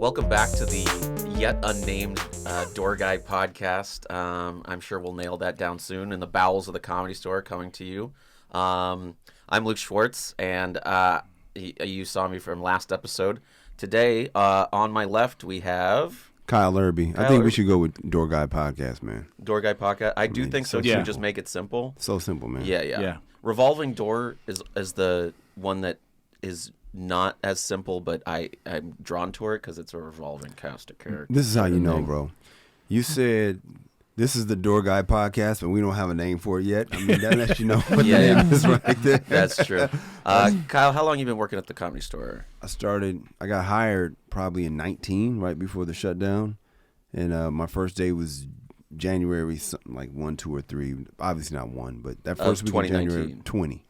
Welcome back to the yet unnamed Door Guy podcast. I'm sure we'll nail that down soon. In the bowels of the Comedy Store, coming to you. I'm Luke Schwartz, and you saw me from last episode. Today, on my left, we have... Kyle Erby. I think we should go with Door Guy podcast, man. Door Guy podcast. I do think so, too. Yeah. Just make it simple. So simple, man. Yeah. Revolving Door is the one that is not as simple, but I'm drawn to it because it's a revolving cast of characters. This is how you know, bro. You said this is the Door Guy podcast, but we don't have a name for it yet. I mean, that lets you know what the name is right there. That's true. Kyle, how long you been working at the Comedy Store? I got hired probably in 19, right before the shutdown. And my first day was January, something like 1, 2, or 3. Obviously not 1, but that first week of January 20.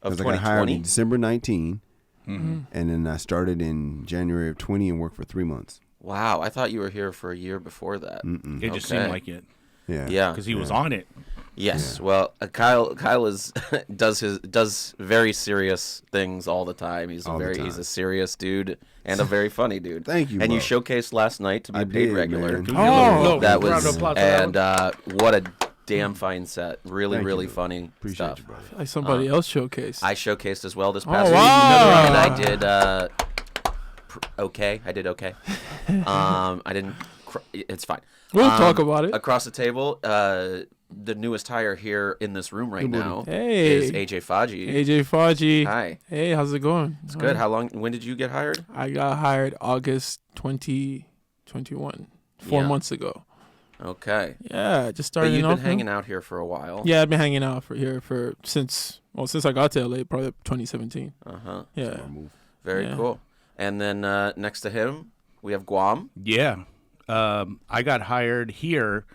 Of 2020? I got hired in December 19. Mm-hmm. And then I started in January of 20 and worked for 3 months. Wow, I thought you were here for a year before that. Mm-mm. It just seemed like it. Yeah, because he was on it. Yes, well, Kyle is does very serious things all the time. He's a serious dude and a very funny dude. Thank you. And bro. you showcased last night to be paid regular. That was what a damn fine set. Really funny Appreciate stuff. You, brother. Like somebody else showcased. I showcased as well this past week. Wow. And I did okay. I did okay. I didn't. It's fine. We'll talk about it. Across the table, the newest hire here in this room right now is AJ Faji. AJ Faji. Hi. Hey, how's it going? It's good. How long? When did you get hired? I got hired August 2021, 4 months ago. Okay. Yeah, just started. But you've been hanging out here for a while. Yeah, I've been hanging out since I got to LA, probably 2017. Yeah. Very cool. And then next to him, we have Guam. Yeah. I got hired here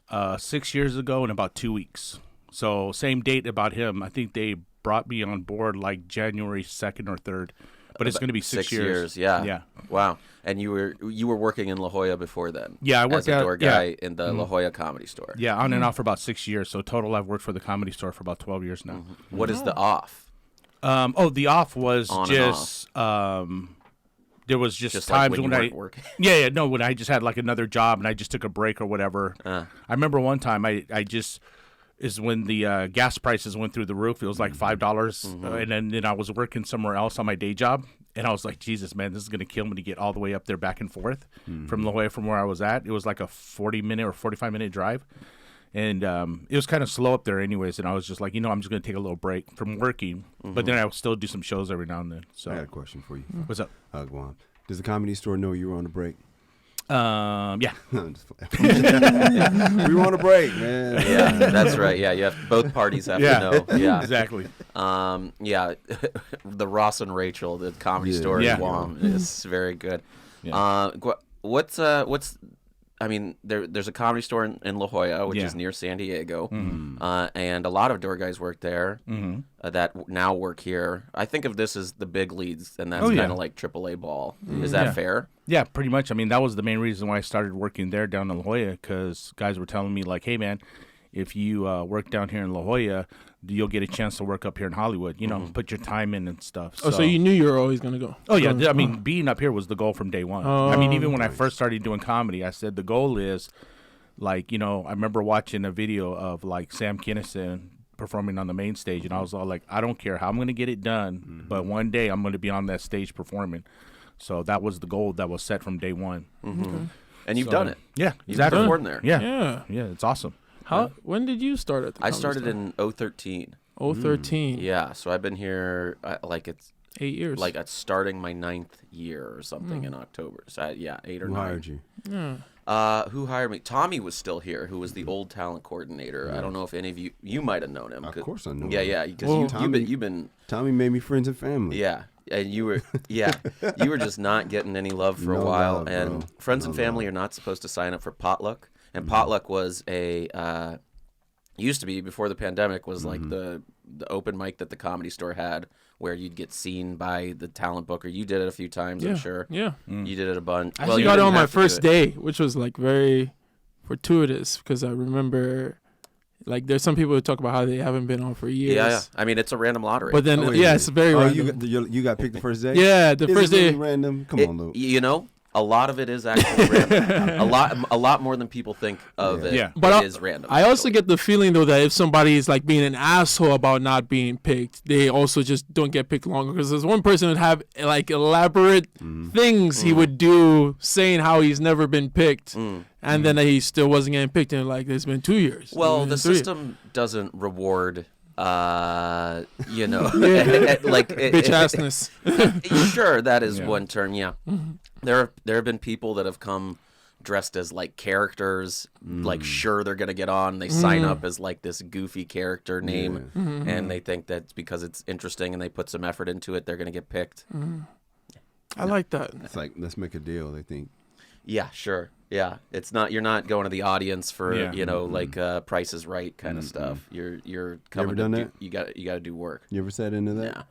6 years ago in about 2 weeks. So same date about him. I think they brought me on board like January 2nd or 3rd. But it's going to be 6 years. Yeah. Wow. And you were working in La Jolla before then. Yeah, I worked as a door guy in the La Jolla Comedy Store. Yeah, on and off for about 6 years. So total, I've worked for the Comedy Store for about 12 years now. Mm-hmm. What is the off? The off was on just there was just times like when I working. when I just had like another job and I just took a break or whatever. I remember one time I just is when the gas prices went through the roof. It was like $5, and then I was working somewhere else on my day job, and I was like, Jesus, man, this is gonna kill me to get all the way up there back and forth from La Jolla from where I was at. It was like a 40-minute or 45-minute drive, and it was kind of slow up there anyways. And I was just like, I'm just gonna take a little break from working, but then I would still do some shows every now and then. So I got a question for you. What's up? Guam. Does the Comedy Store know you were on a break? Yeah. We were on a break, man. Yeah, that's right. Yeah, you have both parties have to know. Yeah, exactly. The Ross and Rachel, the Comedy Store in Guam is very good. Yeah. There's a Comedy Store in La Jolla, which is near San Diego, and a lot of door guys work there that now work here. I think of this as the big leagues, and that's kind of like AAA ball. Is that fair? Yeah, pretty much. I mean, that was the main reason why I started working there down in La Jolla, because guys were telling me, like, hey, man, if you work down here in La Jolla, you'll get a chance to work up here in Hollywood, put your time in and stuff. So you knew you were always going to go? Oh, yeah. I mean, being up here was the goal from day one. I mean, even when I first started doing comedy, I said the goal is, like, I remember watching a video of, like, Sam Kinison performing on the main stage, and I was all like, I don't care how I'm going to get it done, but one day I'm going to be on that stage performing. So that was the goal that was set from day one. And you've done it. Yeah, you've performed there. Yeah, it's awesome. When did you start at the Comedy Store? I started in 2013. 2013. Yeah, so I've been here it's 8 years. Like it's starting my 9th year or something in October. So 8 or 9. Who hired you? Who hired me? Tommy was still here, who was the old talent coordinator. I don't know if any of you might have known him. Of course I know him. Yeah, because you've been. Tommy made me friends and family. Yeah. And you were just not getting any love for a while. Love, and friends and family are not supposed to sign up for potluck. And potluck was used to be before the pandemic was like the open mic that the Comedy Store had, where you'd get seen by the talent booker. You did it a few times, I'm sure. Yeah. You did it a bunch. I actually got it on my first day, which was like very fortuitous, because I remember. Like, there's some people who talk about how they haven't been on for years. Yeah. I mean, it's a random lottery. But then, it's very random. You got picked the first day? Yeah, the first day. Really random? Come on, Luke. A lot of it is actually random. A lot more than people think of it. Yeah. But is random. I also get the feeling though that if somebody is like being an asshole about not being picked, they also just don't get picked longer. Because there's one person who'd have like elaborate things he would do, saying how he's never been picked, and then he still wasn't getting picked. And like it's been 2 years. Well, the 3 years. system doesn't reward. Like Bitch assness. Sure, that is one term. Yeah, there have been people that have come dressed as like characters, like sure they're gonna get on. They sign up as like this goofy character name, and they think that because it's interesting and they put some effort into it, they're gonna get picked. I like that. It's like, let's make a deal, they think. Yeah, sure. Yeah, it's not. You're not going to the audience for like Price is Right kind of stuff. You're coming. done to that? You got to do work. You ever sat into that?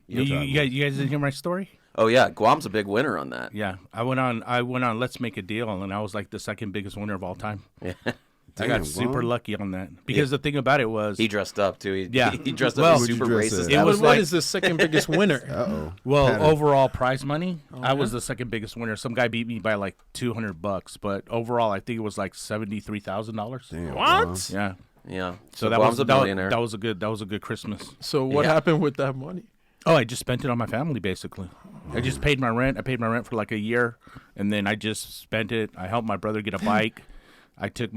Yeah. You guys didn't hear my story? Oh yeah, Guam's a big winner on that. Yeah, I went on Let's Make a Deal, and I was like the second biggest winner of all time. Yeah. I got super lucky on that because the thing about it was He dressed up too. He dressed up Well, as super what'd you dress racist. as? It was What like- is the second biggest winner? Uh-oh. well Pattern. overall prize money. I was the second biggest winner. Some guy beat me by like $200, but overall I think it was like $73,000. Damn, What? Guam. Yeah. Yeah. So Guam's a millionaire. that was a good Christmas. So what Yeah. happened with that money? Oh, I just spent it on my family basically. I just paid my rent. I paid my rent for like a year, and then I just spent it. I helped my brother get a bike. I took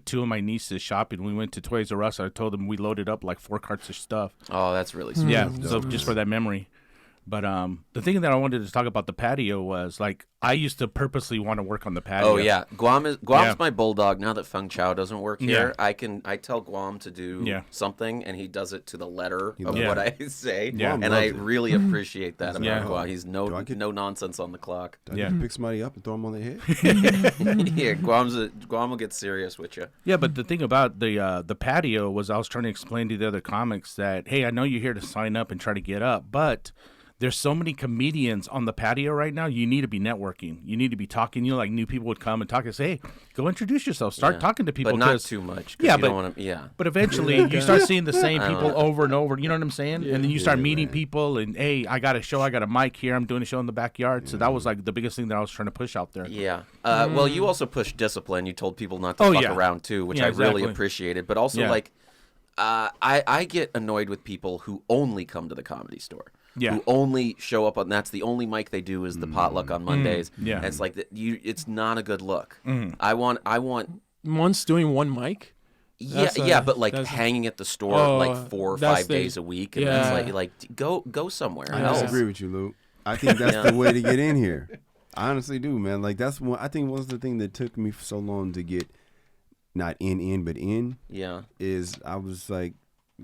2 of my nieces shopping. We went to Toys R Us. I told them we loaded up like 4 carts of stuff. Oh, that's really sweet. Yeah, so just for that memory. But the thing that I wanted to talk about the patio was like I used to purposely want to work on the patio. Oh yeah, Guam's Yeah. my bulldog. Now that Feng Chao doesn't work here, I tell Guam to do something, and he does it to the letter of Yeah. what I say. Yeah. And I really appreciate that about Yeah. Guam. He's Do I get- no nonsense on the clock. Do I Yeah. need to pick somebody up and throw them on their head? Yeah, Guam will get serious with you. Yeah, but the thing about the patio was I was trying to explain to the other comics that, hey, I know you're here to sign up and try to get up, but there's so many comedians on the patio right now. You need to be networking. You need to be talking. You know, like new people would come and talk and say, hey, go introduce yourself. Start talking to people. But not 'cause- too much. Yeah, you but- don't want to. Yeah. But eventually, you start seeing the same I don't people know. over and over. You know what I'm saying? And then you start meeting man. people. And hey, I got a show. I got a mic here. I'm doing a show in the backyard. So that was like the biggest thing that I was trying to push out there. Yeah. Well, you also pushed discipline. You told people not to Oh, fuck yeah. around too, which Yeah, I really exactly. appreciated. But also, Yeah. like, I get annoyed with people who only come to the Comedy Store. Yeah. Who only show up on that's the only mic they do is the potluck on Mondays. Yeah. And it's like it's not a good look. I want Month's doing one mic? but like that's- hanging at the store like 4 or that's 5 the- days a week, and yeah. it's like go somewhere I else. disagree with you, Luke. I think that's the way to get in here. I honestly do, man. Like that's one. I think was the thing that took me so long to get not in, but in. Yeah. Is I was like,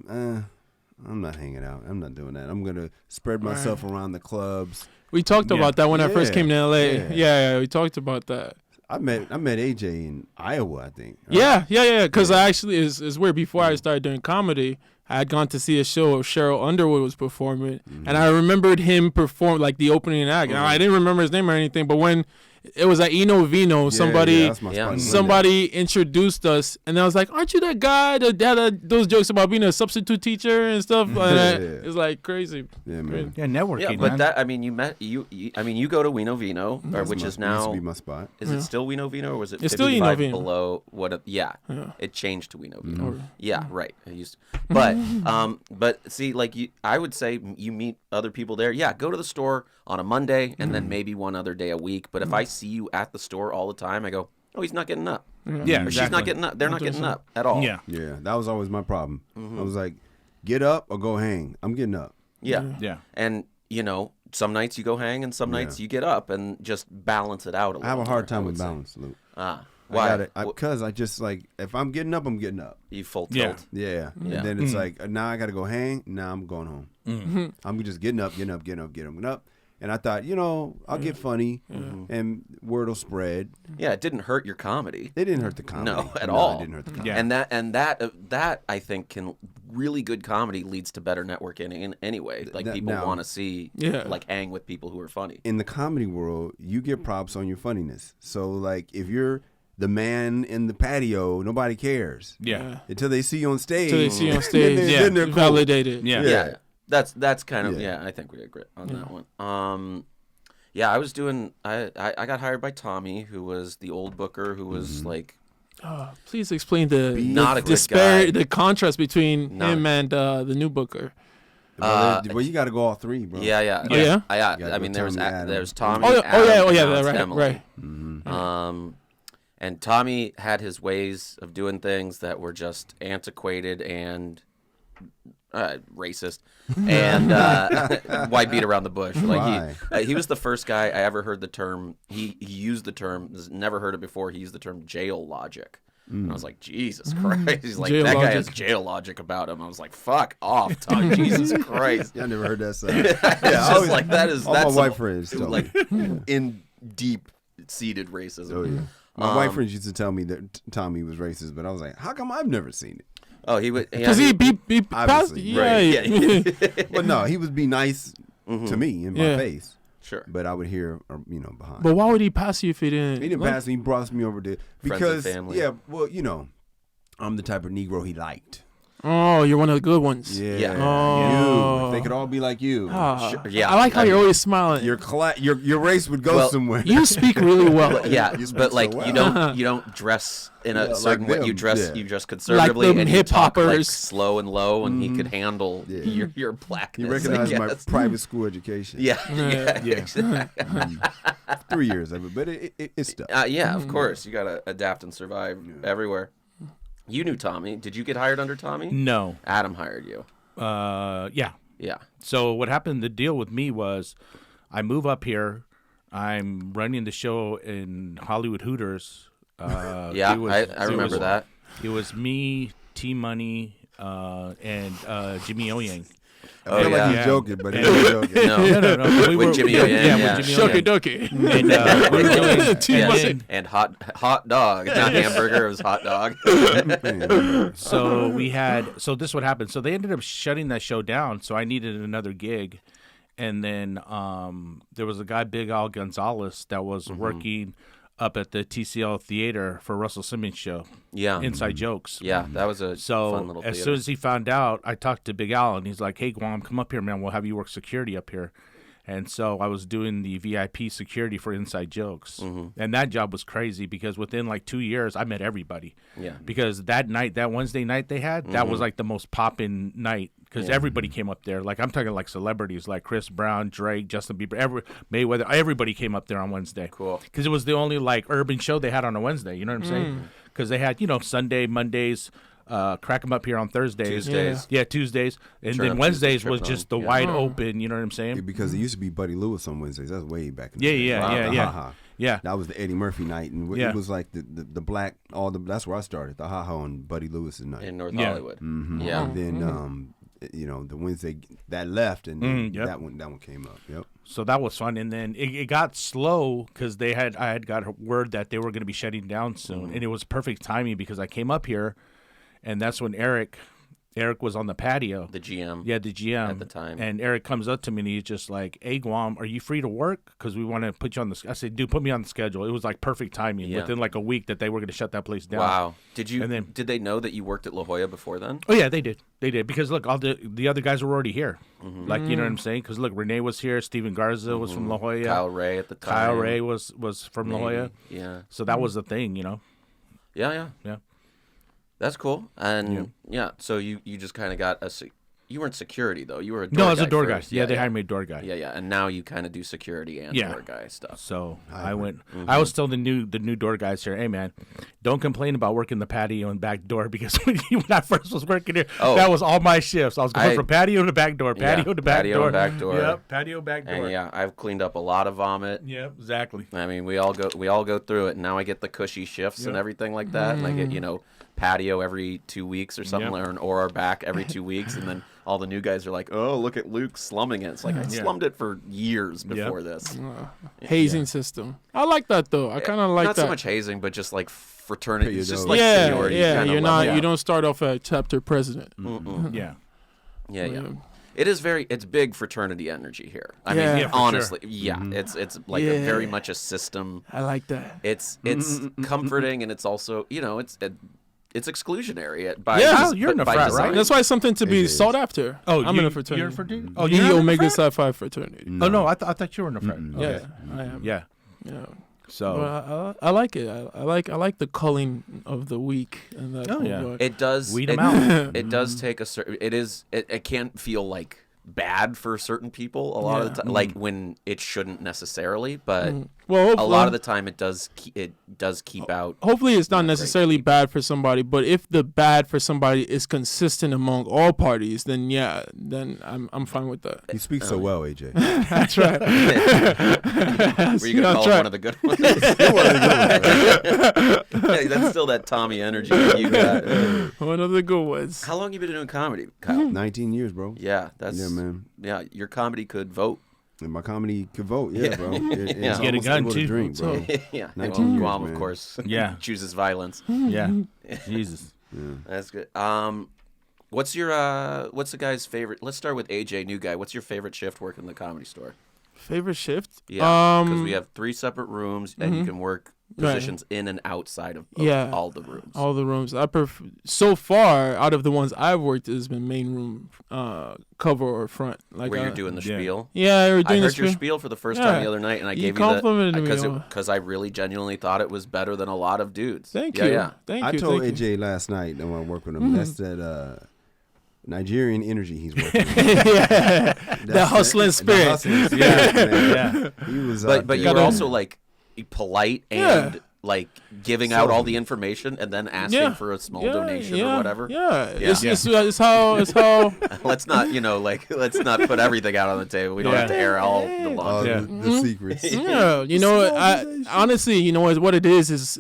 I'm not hanging out. I'm not doing that. I'm gonna spread myself around the clubs. We talked about that when I first came to LA. Yeah. Yeah, we talked about that. I met AJ in Iowa, I think. Right? Yeah. Because I actually is weird. Before I started doing comedy, I had gone to see a show of Cheryl Underwood was performing, and I remembered him perform like the opening act. And I didn't remember his name or anything, but when it was at Eno Vino, somebody that's my spot in somebody introduced us, and I was like, "Aren't you that guy that had those jokes about being a substitute teacher and stuff?" And it's like crazy. Yeah, man. Yeah, networking. Yeah, but man. that I mean, you met you. I mean, you go to Wino Vino, which is Used now to be my spot. is it still Wino Vino or was it It's still 55 Wino Vino. below what? It changed to Wino Vino. Mhm. Yeah, right. I used, but see, like I would say you meet other people there. Yeah, go to the store on a Monday and then maybe one other day a week. But if I see you at the store all the time, I go, oh, he's not getting up. Yeah, Or she's not getting up. They're not getting up at all. Yeah. Yeah, that was always my problem. I was like, get up or go hang. I'm getting up. Yeah. Yeah. And some nights you go hang and some nights you get up and just balance it out a little. I have a hard more, time I with would say. balance, Luke. Why? Because I just like, if I'm getting up, I'm getting up. You full Yeah. tilt. Yeah. Yeah. And then it's like, now I got to go hang. Now I'm going home. I'm just getting up. And I thought, I'll get funny and word will spread. Yeah, it didn't hurt your comedy. It didn't hurt the comedy. No, at all. It didn't hurt the comedy. Yeah. And that I think can really good comedy leads to better networking in anyway. Like people now- want to see like hang with people who are funny. In the comedy world, you get props on your funniness. So, like, if you're the man in the patio, nobody cares. Yeah. Until they see you on stage. Until they see you on stage, then they're cool. validated. Yeah. Yeah. That's kind of Yeah. I think we agree on that one. Yeah, I was doing. I got hired by Tommy, who was the old booker, who was like. Please explain the Not a good guy. the contrast between him and the new booker. Well, you got to go all three, bro. Yeah. Oh, yeah? I mean, there was Tommy. Oh, Adam, yeah, and now it's right, Emily. right. Mm-hmm. And Tommy had his ways of doing things that were just antiquated and racist, and why beat around the bush? Like he was the first guy I ever heard the term. He used the term. Never heard it before. He used the term jail logic. And I was like, Jesus Christ. He's like, that guy has jail logic about him. I was like, fuck off, Tom. Jesus Christ. Yeah, I never heard that side. It's just like, that's my white friends told like in deep-seated racism. Oh, yeah. My white friends used to tell me that Tommy was racist, but I was like, how come I've never seen it? Oh, he would. Because he passed. Yeah. But no, he would be nice to me in my face. Sure. But I would hear, behind. But why would he pass you if he didn't? He didn't pass me. He brought me over there. Because, friends and family. Yeah, well, I'm the type of Negro he liked. Oh, you're one of the good ones. Yeah. Oh. You. If they could all be like you. Sure. Yeah. I like how you're always smiling. Your race would go somewhere. You speak really well. But like so well. you don't dress in a certain like way. You them. dress Yeah. you dress conservatively, Like them and you talk like hip-hoppers. slow and low, and he could handle your blackness. You recognize I my guess. private school education. Yeah. Yeah. 3 years of it, but it's stuff. Of course. You gotta adapt and survive everywhere. You knew Tommy. Did you get hired under Tommy? No. Adam hired you. Yeah. Yeah. So what happened, the deal with me was I move up here. I'm running the show in Hollywood Hooters. I remember that. It was me, T-Money, and Jimmy O Yang. I feel like he's joking, but he's not joking. No. With Jimmy O Yang. With Jimmy O Yang. Dokie. And we were doing, and hot dog, not hamburger. It was hot dog. So this would happen. So they ended up shutting that show down. So I needed another gig, and then there was a guy, Big Al Gonzalez, that was working up at the TCL Theater for Russell Simmons' show. Yeah. Inside Jokes. Yeah, that was a fun little theater. As soon as he found out, I talked to Big Al, and he's like, hey, Guam, come up here, man. We'll have you work security up here. And so I was doing the VIP security for Inside Jokes. And that job was crazy because within like 2 years, I met everybody. Yeah. Because that night, that Wednesday night they had, that was like the most poppin' night because everybody came up there. Like I'm talking like celebrities like Chris Brown, Drake, Justin Bieber, Mayweather. Everybody came up there on Wednesday. Cool. Because it was the only like urban show they had on a Wednesday. You know what I'm saying? Because they had, Sunday, Mondays, crack them up here on Thursdays. Tuesdays. Yeah, Tuesdays. And Turn then up Wednesdays Tuesday, was trip just on. the wide open, you know what I'm saying? Because it used to be Buddy Lewis on Wednesdays. That's way back in the day. Yeah. Yeah. That was the Eddie Murphy night, and it was like the black, that's where I started, the Ha-Ha on Buddy Lewis's night. In North Hollywood. Yeah. And then, the Wednesday that left, and that one came up. Yep. So that was fun, and then it got slow because I had got word that they were going to be shutting down soon, and it was perfect timing because I came up here, and that's when Eric was on the patio. The GM. Yeah, the GM. At the time. And Eric comes up to me and he's just like, hey, Guam, are you free to work? Because we want to put you on the I said, dude, put me on the schedule. It was like perfect timing within like a week that they were going to shut that place down. Wow. Did they know that you worked at La Jolla before then? Oh, yeah, they did. They did. Because, look, all the other guys were already here. Like, you know what I'm saying? Because, look, Renee was here. Steven Garza was from La Jolla. Kyle Ray at the time. Kyle Ray was from La Jolla. Yeah. So that was the thing, Yeah. That's cool. And so you just kind of got you weren't security though. You were a door guy. No, I was a door guy. First. Yeah, they hired me a door guy. Yeah. And now you kind of do security and door guy stuff. So I went. I was still the new door guys here. Hey man, don't complain about working the patio and back door because when I first was working here, that was all my shifts. I was going from patio to back door, patio to back door, and back door. Yep, patio back door. And I've cleaned up a lot of vomit. Yep, exactly. I mean, we all go through it. And now I get the cushy shifts and everything like that. And I get patio every 2 weeks or something, or our back every 2 weeks, and then all the new guys are like, "Oh, look at Luke slumming it." It's like I slummed it for years before this. Hazing system. I like that though. I kind of like not that. so much hazing, but just like fraternity. It's just like yeah, seniority. yeah. Kinda You're level. not. You don't start off at chapter president. Yeah. It is it's big fraternity energy here. I Yeah. mean, Yeah, for honestly, it's like very much a system. I like that. It's comforting, and it's also it's exclusionary by you're in a by frat, design. right? That's why it's something to be It is. sought after. Oh, I'm in a fraternity. You're a fraternity? Oh, The you're in a Omega frat? Psi Phi fraternity. Oh no, I thought you were in a frat. Yeah, I am. Yeah. Yeah. So Well, I like it. I like the culling of the week and that. Oh, yeah. but- It does. Weed it, 'em out. It does take a certain. It can feel like bad for certain people a lot of the time, like when it shouldn't necessarily, but Well, a lot of the time it does keep out. Hopefully, it's not great necessarily bad for somebody, but if the bad for somebody is consistent among all parties, then I'm fine with that. You speak so well, AJ. That's right. Were you gonna call it one of the good ones? Hey, that's still that Tommy energy that you got. One of the good ones. How long you been doing comedy, Kyle? 19 years, bro. Yeah, that's Yeah, man. Yeah, your comedy could vote. And my comedy could vote, yeah, bro. It's Yeah. Get a almost gun, able to too. drink, bro. Yeah, 19 well, years, Guam, man. of course. Yeah. chooses violence. yeah. Jesus. That's good. What's the guy's favorite? Let's start with AJ, new guy. What's your favorite shift working in the Comedy Store? Favorite shift? Yeah, because we have 3 separate rooms, and you can work positions in and outside of all the rooms. All the rooms. So far, out of the ones I've worked, it's been main room, cover or front. Like Where you're doing the spiel. Yeah, we're I doing heard the your spiel for the first time the other night, and I gave you complimented me on it. because I really genuinely thought it was better than a lot of dudes. Thank Yeah, you. yeah. Thank I you. told thank you. AJ last night when I work with him, that's that Nigerian energy he's working with. Yeah. The hustling spirit. The hustling spirit, man. Yeah. He was But you were also like polite and Yeah. like giving out all the information and then asking for a small donation or whatever. Yeah, Yeah. It's how Let's not, let's not put everything out on the table. We don't have to air all the laundry. the secrets. yeah. You know, honestly, you know what it is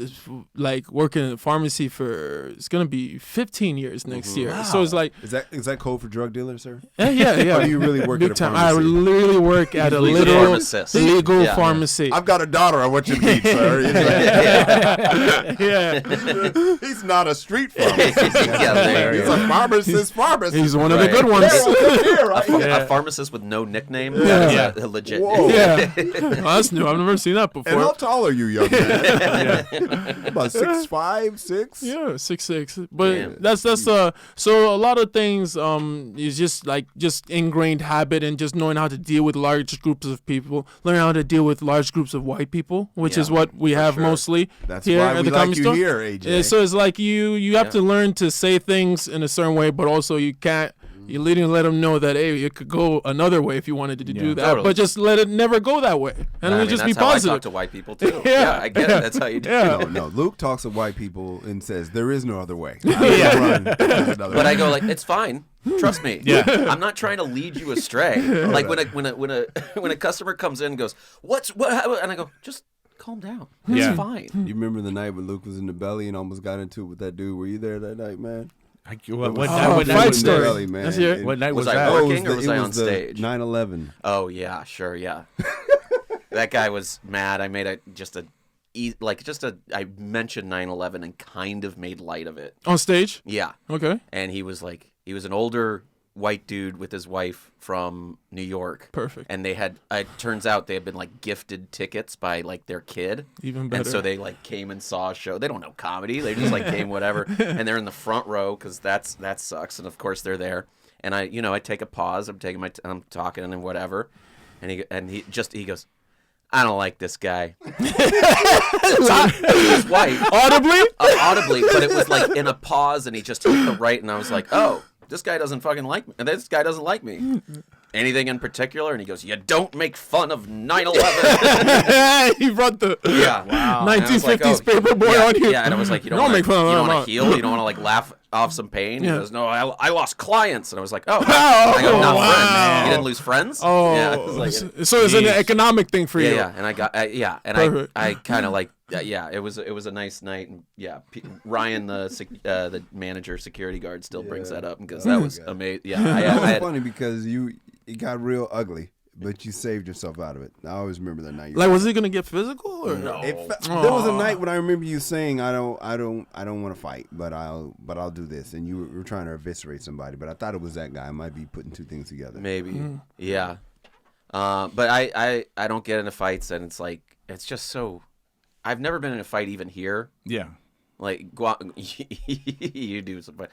like working in a pharmacy for it's gonna be 15 years next year. So it's like Is that code for drug dealers, sir? yeah. Or do you really work Big at a time. pharmacy? I literally work at a Legal little pharmacist. legal Yeah. pharmacy. I've got a daughter I want you to meet, sir. yeah. He's not a street pharmacist. Yeah, there you He's go. a pharmacist. He's one of the Right. good ones. A pharmacist with no nickname. Yeah. That's a legit. Whoa. Yeah. Oh, that's new. I've never seen that And how before. tall are you, young man? About 6'5", 6? Yeah, 6'6". But Damn. that's so a lot of things is just ingrained habit and just knowing how to deal with large groups of people, learning how to deal with large groups of white people, which is what we have mostly That's here why at we the like Comedy you Store. here, AJ. Yeah, so it's like you have to learn to say things in a certain way, but also you can't. You need to let them know that hey, it could go another way if you wanted to do that, Totally. but just let it never go that way, and I mean, just that's be how I positive. talk to white people too. Yeah. Yeah, I get it. That's how you do it. No, Luke talks to white people and says there is no other way. But I go like, it's fine. Trust me. Yeah. I'm not trying to lead you astray. Like when a customer comes in and goes, what? And I go, just calm down. It's Yeah. fine. You remember the night when Luke was in the belly and almost got into it with that dude? Were you there that night, man? What Fight night was story. that? Belly, man. Let's hear it. What night Was was I that? working? Or was I on stage? 9/11. Oh yeah, sure, yeah. That guy was mad. I made I mentioned 9/11 and kind of made light of it. On stage, Yeah. okay, And he was an older white dude with his wife from New York. perfect. And they had, it turns out they had been like gifted tickets by like their kid. Even better. And so they like came and saw a show. They don't know comedy. They just like came whatever. And they're in the front row because that sucks. And of course they're there. And I take a pause. I'm talking and whatever. And he goes, I don't like this guy. His wife. Audibly? Audibly, but it was like in a pause and he just hit the right and I was like, oh, this guy doesn't fucking like me. And this guy doesn't like me. Anything in particular? And he goes, you don't make fun of 9/11. He brought the Yeah. 1950s paper boy on you. Yeah, and I was like, you Don't don't make fun of you don't that. want to heal? You don't want to like laugh off some pain? Yeah. He goes, no, I lost clients. And I was like, oh. Oh, I go, not wow. friends. You didn't lose friends? Oh, Yeah. It was like, so it's an economic thing for you. yeah. And I got, and Perfect. I kind of like, it was a nice night. And yeah, Ryan, the manager security guard still brings that up because that was amazing. Yeah. That was I had, funny because it got real ugly, but you saved yourself out of it. I always remember that night. Like, was he gonna get physical or No. There was a night when I remember you saying, "I don't want to fight, but I'll do this," and you were trying to eviscerate somebody. But I thought it was that guy. I might be putting two things together. maybe. Yeah. But I don't get into fights and it's like, it's just so, I've never been in a fight even here. Yeah. Like Guam, you do some. Well,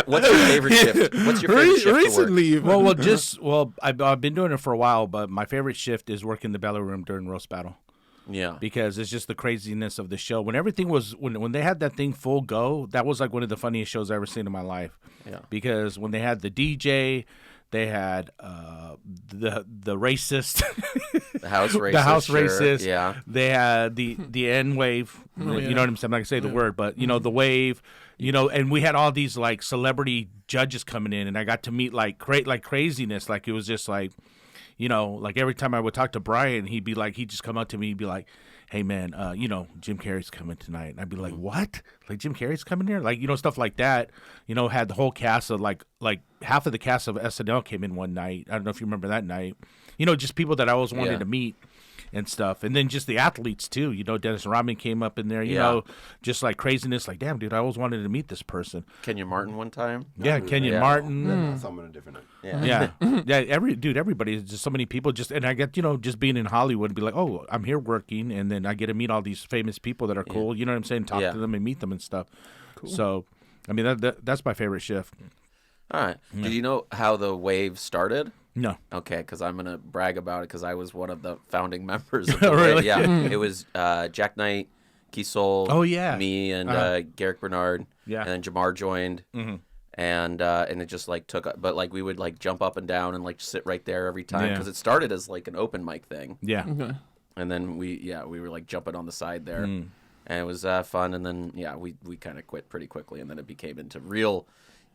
what's your favorite shift? What's your favorite shift recently? to work? I've been doing it for a while, but my favorite shift is working the belly room during roast battle. Yeah, because it's just the craziness of the show. When everything was when they had that thing full go, that was like one of the funniest shows I've ever seen in my life. Yeah, because when they had the DJ, they had the racist, the house racist, racist. Yeah, they had the N wave. You know what I'm saying? I'm not gonna say the word, but you know the wave. You know, and we had all these like celebrity judges coming in, and I got to meet like craziness. Like it was just like. You know, like every time I would talk to Brian, he'd just come up to me, he'd be like, hey, man, you know, Jim Carrey's coming tonight. And I'd be like, what? Like, Jim Carrey's coming here? Like, you know, stuff like that. You know, had the whole cast of, like half of the cast of SNL came in one night. I don't know if you remember that night. You know, just people that I always wanted to meet and stuff. And then just the athletes, too. You know, Dennis Rodman came up in there, you know, just like craziness. Like, damn, dude, I always wanted to meet this person. Kenyon Martin one time? Yeah, Kenyon Martin. That's something on a different night. Yeah. Everybody, just so many people. And I get, you know, just being in Hollywood, be like, oh, I'm here working. And then I get to meet all these famous people that are cool. You know what I'm saying? Talk to them and meet them and stuff. Cool. So, I mean, that's my favorite shift. All right. Yeah. Did you know how the wave started? No. Okay, because I'm going to brag about it because I was one of the founding members of the really? wave. Yeah. It was Jack Knight, Keysol, me, and Garrick Bernard. Yeah. And then Jamar joined. Mm-hmm. And it just like took, but like we would like jump up and down and like sit right there every time because it started as like an open mic thing. Yeah. Okay. And then we were like jumping on the side there, and it was fun. And then we kind of quit pretty quickly, and then it became into real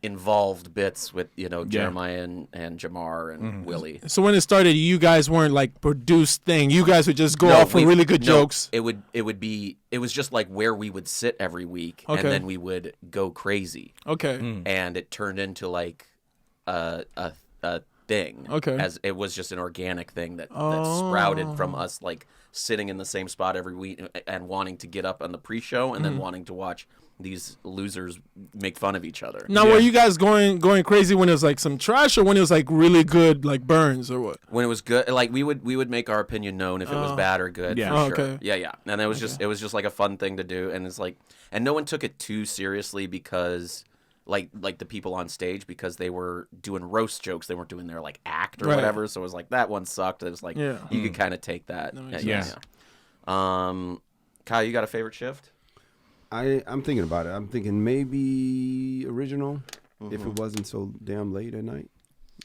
involved bits with Jeremiah and Jamar and Willie. So when it started, you guys weren't like produced thing. You guys would just go off for really good jokes. It was just like where we would sit every week, and then we would go crazy. Okay. And it turned into like a thing. Okay. As it was just an organic thing that sprouted from us like sitting in the same spot every week and wanting to get up on the pre-show and then wanting to watch these losers make fun of each other. Now, were you guys going crazy when it was like some trash, or when it was like really good, like burns, or what? When it was good, like we would make our opinion known if it was bad or good. Yeah. For sure. Okay. Yeah. And it was just like a fun thing to do, and it's like, and no one took it too seriously because like the people on stage, because they were doing roast jokes, they weren't doing their like act or whatever. So it was like that one sucked. It was like you could kind of take that. Yeah. Kyle, you got a favorite shift? I'm thinking about it. I'm thinking maybe original, if it wasn't so damn late at night.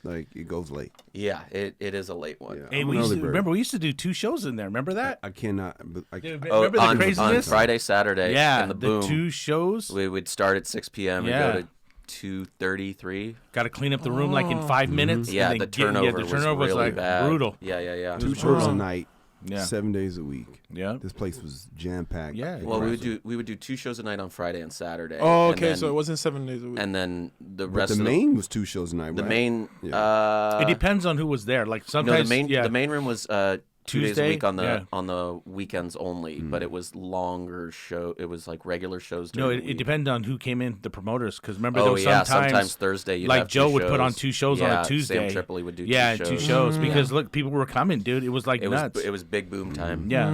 Like, it goes late. Yeah, it is a late one. Hey, Yeah. we used to do 2 shows in there. Remember that? I cannot. Remember the craziness? On Friday, Saturday. Yeah, in the Boom. 2 shows. We would start at 6 p.m. and go to 2:33. Got to clean up the room like in 5 minutes. Yeah, and the turnover was really like bad. Brutal. Yeah. 2 shows a night. Yeah. 7 days a week. Yeah. This place was jam packed. Yeah. Well, we would do 2 shows a night on Friday and Saturday. Oh, okay. So it wasn't 7 days a week. And then the But rest. the of main was 2 shows a night. The right? main. It depends on who was there. Like sometimes. The main room was 2 days a Tuesday? week on the weekends only, but it was longer show. It was like regular shows. No, During the it week. depended on who came in, the promoters. Because remember, there was sometimes Thursday. You'd like have Joe 2 would put on shows. 2 shows on a Tuesday. Sam Tripoli would do 2 shows. 2 shows because look, people were coming, dude. It was like nuts. It was big boom time. Yeah.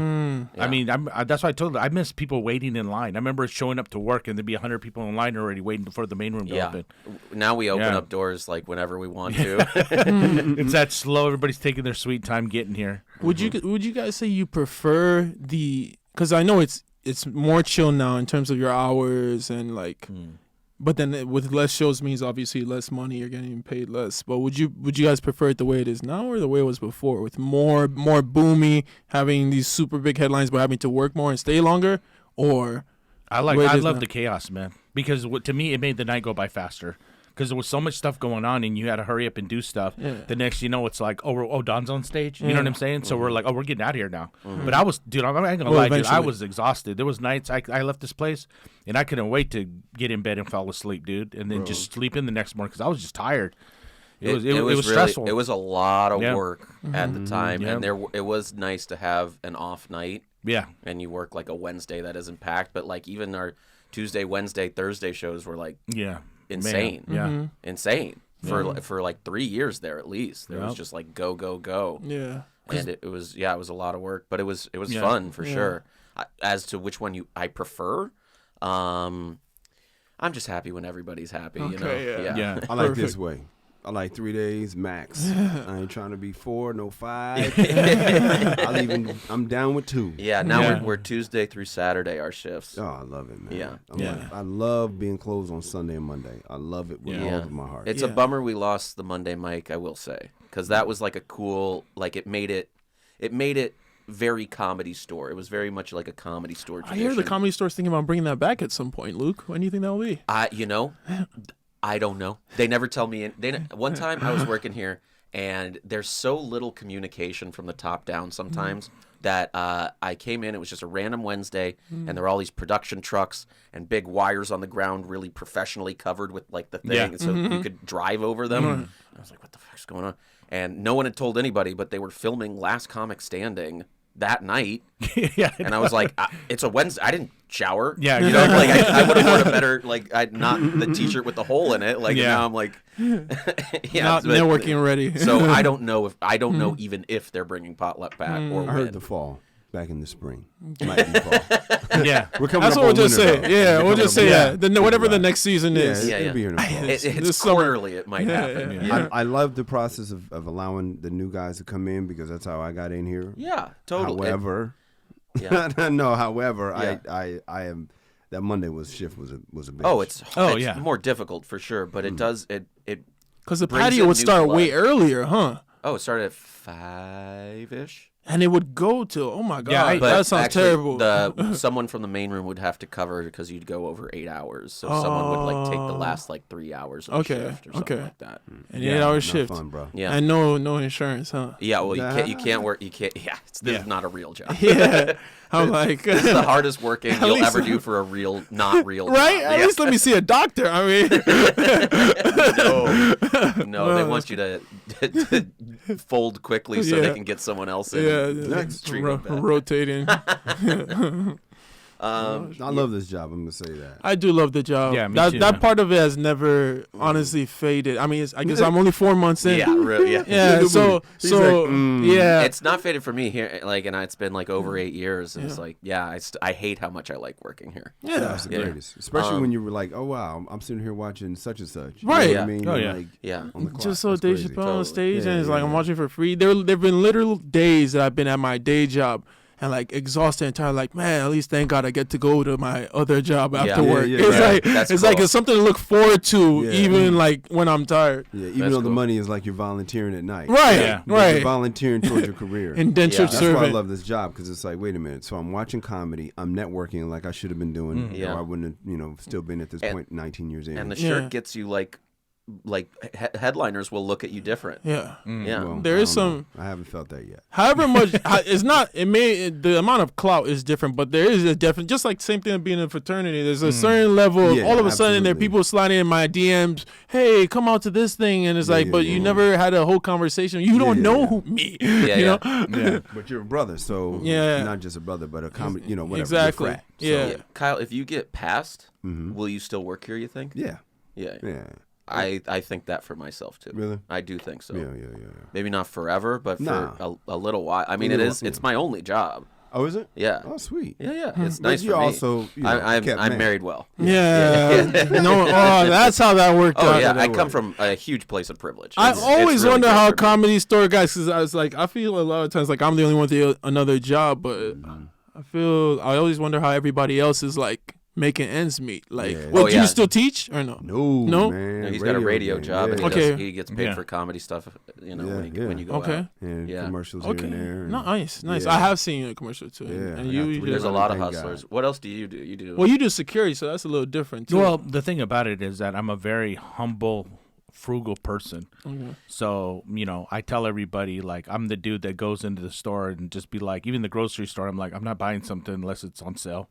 Yeah. I mean, that's why I told you. I miss people waiting in line. I remember showing up to work and there'd be 100 people in line already waiting for the main room to open. Now we open up doors like whenever we want to. It's that slow. Everybody's taking their sweet time getting here. Would you guys say you prefer because I know it's more chill now in terms of your hours and like, but then with less shows means obviously less money, you're getting paid less. But would you guys prefer it the way it is now or the way it was before, with more boomy, having these super big headlines but having to work more and stay longer? Or I love the chaos, man, because to me it made the night go by faster. Because there was so much stuff going on, and you had to hurry up and do stuff. Yeah. The next, it's like, Don's on stage. You know what I'm saying? So we're like, we're getting out of here now. But I was, dude, I'm not gonna lie, dude, I was exhausted. There was nights I left this place, and I couldn't wait to get in bed and fall asleep, dude, and then just sleep in the next morning because I was just tired. It was really stressful. It was a lot of work at the time, and it was nice to have an off night. Yeah, and you work like a Wednesday that isn't packed, but like even our Tuesday, Wednesday, Thursday shows were like insane. Man. Insane for like 3 years there at least. There was just like go. Yeah. And it was a lot of work, but it was fun for sure. as to which one I prefer. I'm just happy when everybody's happy. Okay, Yeah. I like this way. I like 3 days max. I ain't trying to be 4, no 5. I'm down with 2. Yeah, now we're Tuesday through Saturday, our shifts. Oh, I love it, man. Yeah. I love being closed on Sunday and Monday. I love it with all of my heart. It's a bummer we lost the Monday mic, I will say, because that was like a cool, like it made it very Comedy Store. It was very much like a Comedy Store tradition. I hear the Comedy Store's thinking about bringing that back at some point. Luke, when do you think that'll be? I don't know. They never tell me. One time I was working here, and there's so little communication from the top down sometimes that I came in. It was just a random Wednesday, and there were all these production trucks and big wires on the ground, really professionally covered with like the thing, so you could drive over them. And I was like, "What the fuck's going on?" And no one had told anybody, but they were filming Last Comic Standing that night. And I was like, it's a Wednesday. I didn't shower. Yeah, like I would have worn a better, like not the t-shirt with the hole in it. Like now I'm like, not networking ready. So I don't know even if they're bringing potluck back or I heard when. the fall. Back in the spring. Might be fall. Yeah. We're coming That's up what we'll on just winter, say. though. Yeah, we'll just say Yeah. that. Whatever the next season is. It'll be here in the fall. It's This summer. quarterly. It might happen. Yeah. I love the process of allowing the new guys to come in because that's how I got in here. Yeah, totally. However, Yeah. I am that Monday shift was a bitch. Oh, it's yeah. more difficult for sure, but it does it Because the brings patio in would new start blood. way earlier, huh? Oh, it started at 5-ish. And it would go till, oh my God, Yeah, But that sounds actually, terrible. someone from the main room would have to cover because you'd go over 8 hours. So someone would like take the last like 3 hours of the shift or something like that. An 8-hour not shift. fun, bro. Yeah. And no insurance, huh? Yeah, well, you can't work. You can't. Yeah, this is not a real job. Yeah. I'm like, This is the hardest working you'll least- ever do for a real, not real right? job. At Yeah. least let me see a doctor. I mean, No, they want you to fold quickly so they can get someone else in. yeah, Next. treatment bed. rotating. I love this job. I'm gonna say that. I do love the job. Yeah, me that too, that man. part of it has never honestly faded. I mean, I guess I'm only 4 months in. Yeah. Yeah, so He's like, yeah, It's not faded for me here. Like, and it's been like over 8 years. And it's like, I hate how much I like working here. yeah. That's the greatest. Especially when you were like, oh wow, I'm sitting here watching such and such. You Right. know what Yeah. I mean? Oh, You're yeah. like, Yeah. on the clock. Just so That's Dave crazy. Chappelle on Totally. stage, Yeah, and it's like yeah. I'm watching for free. There've been little days that I've been at my day job and like exhausted and tired. Like, man, at least thank God I get to go to my other job after Yeah. work. Yeah, It's yeah. like That's it's like cool. it's something to look forward to, Yeah. even like when I'm tired. Yeah, even That's though the cool. money is like you're volunteering at night. Right, Yeah. But right. You're volunteering towards your career. Indentured Yeah. That's why I servant. love this job because it's like, wait a minute. So I'm watching comedy. I'm networking like I should have been doing. Yeah. Or I wouldn't have, still been at this point 19 years in. And the Yeah. shirt gets you like headliners will look at you different. Yeah. Yeah. Well, There I is don't know. some- I haven't felt that yet. However much it's not. It may the amount of clout is different, but there is a different. Just like same thing of being in a fraternity. There's a certain level. Of, Yeah, all of a sudden, there are absolutely. people sliding in my DMs. Hey, come out to this thing, and it's like, but you never had a whole conversation. You don't yeah, know yeah. who me. Yeah, you yeah. know. Yeah. But you're a brother, so Yeah. not just a brother, but a comedy. Whatever. you're Exactly. frat. So, Yeah. Kyle, if you get passed, will you still work here, you think? Yeah. Yeah. Yeah. I think that for myself too. Really? I do think so. Yeah. Maybe not forever, but for Nah. a little while. I mean, little- it's my only job. Oh, is it? Yeah. Oh, sweet. Yeah. It's But nice you for me. also, I'm kept man. married well. Yeah. No. Oh, that's how that worked Oh out. yeah, that I come works. from a huge place of privilege. I It's always really wonder good how for me. Comedy Store guys, because I was like, I feel a lot of times like I'm the only one with another job, but I always wonder how everybody else is like making ends meet. Like, Yeah. well, Oh, do yeah. you still teach or no? No, No? man. He's got a radio man. job, and Yeah. he, Okay. he gets paid Yeah. for comedy stuff. Yeah, when you go Okay. out. And Yeah. commercials Okay. here and there. and- Nice. Yeah. I have seen a commercial too. Yeah, And I you, got three. There's a Yeah. lot of Thank hustlers. God. What else do you do? You do. well, you do security, so that's a little different too. Well, the thing about it is that I'm a very humble, frugal person. Okay. So, I tell everybody, like, I'm the dude that goes into the store and just be like, even the grocery store, I'm like, I'm not buying something unless it's on sale.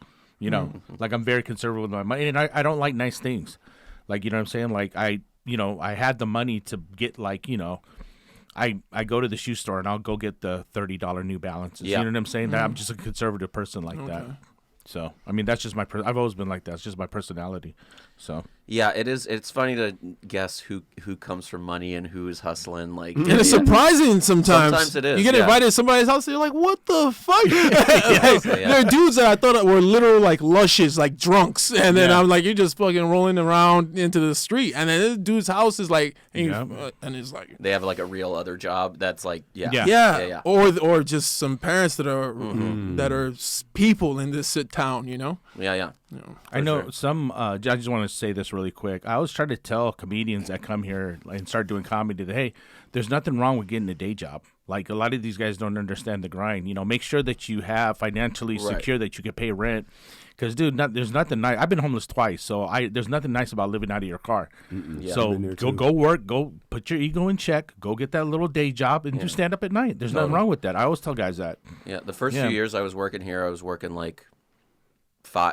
Like, I'm very conservative with my money, and I don't like nice things. Like, you know what I'm saying? Like, I had the money to get, like, I go to the shoe store and I'll go get the $30 New Balances. Yeah. You know what I'm saying? I'm just a conservative person like that. So, I mean, that's just I've always been like that. It's just my personality. So Yeah, it is. It's funny to guess who comes from money and who is hustling. Like, And it's surprising sometimes. Sometimes it is, You get yeah. invited to somebody's house, and you're like, "What the fuck?" Yeah. There are dudes that I thought were literal like lushes, like drunks, and then Yeah. I'm like, "You're just fucking rolling around into the street," and then this dude's house is like, and, Yeah. and it's like, they have like a real other job that's like, Yeah. yeah, or just some parents that are people in this town, you know. yeah. I know some. I just want to say this really quick. I always try to tell comedians that come here and start doing comedy that, hey, there's nothing wrong with getting a day job. Like, a lot of these guys don't understand the grind. You know, make sure that you have financially secure, that you can pay rent. Because, dude, there's nothing nice. I've been homeless twice, so there's nothing nice about living out of your car. Yeah. So I've been there go work, go put your ego in check, go get that little day job, and just stand up at night. There's nothing wrong with that. I always tell guys that. Yeah, the first few years I was working here, I was working like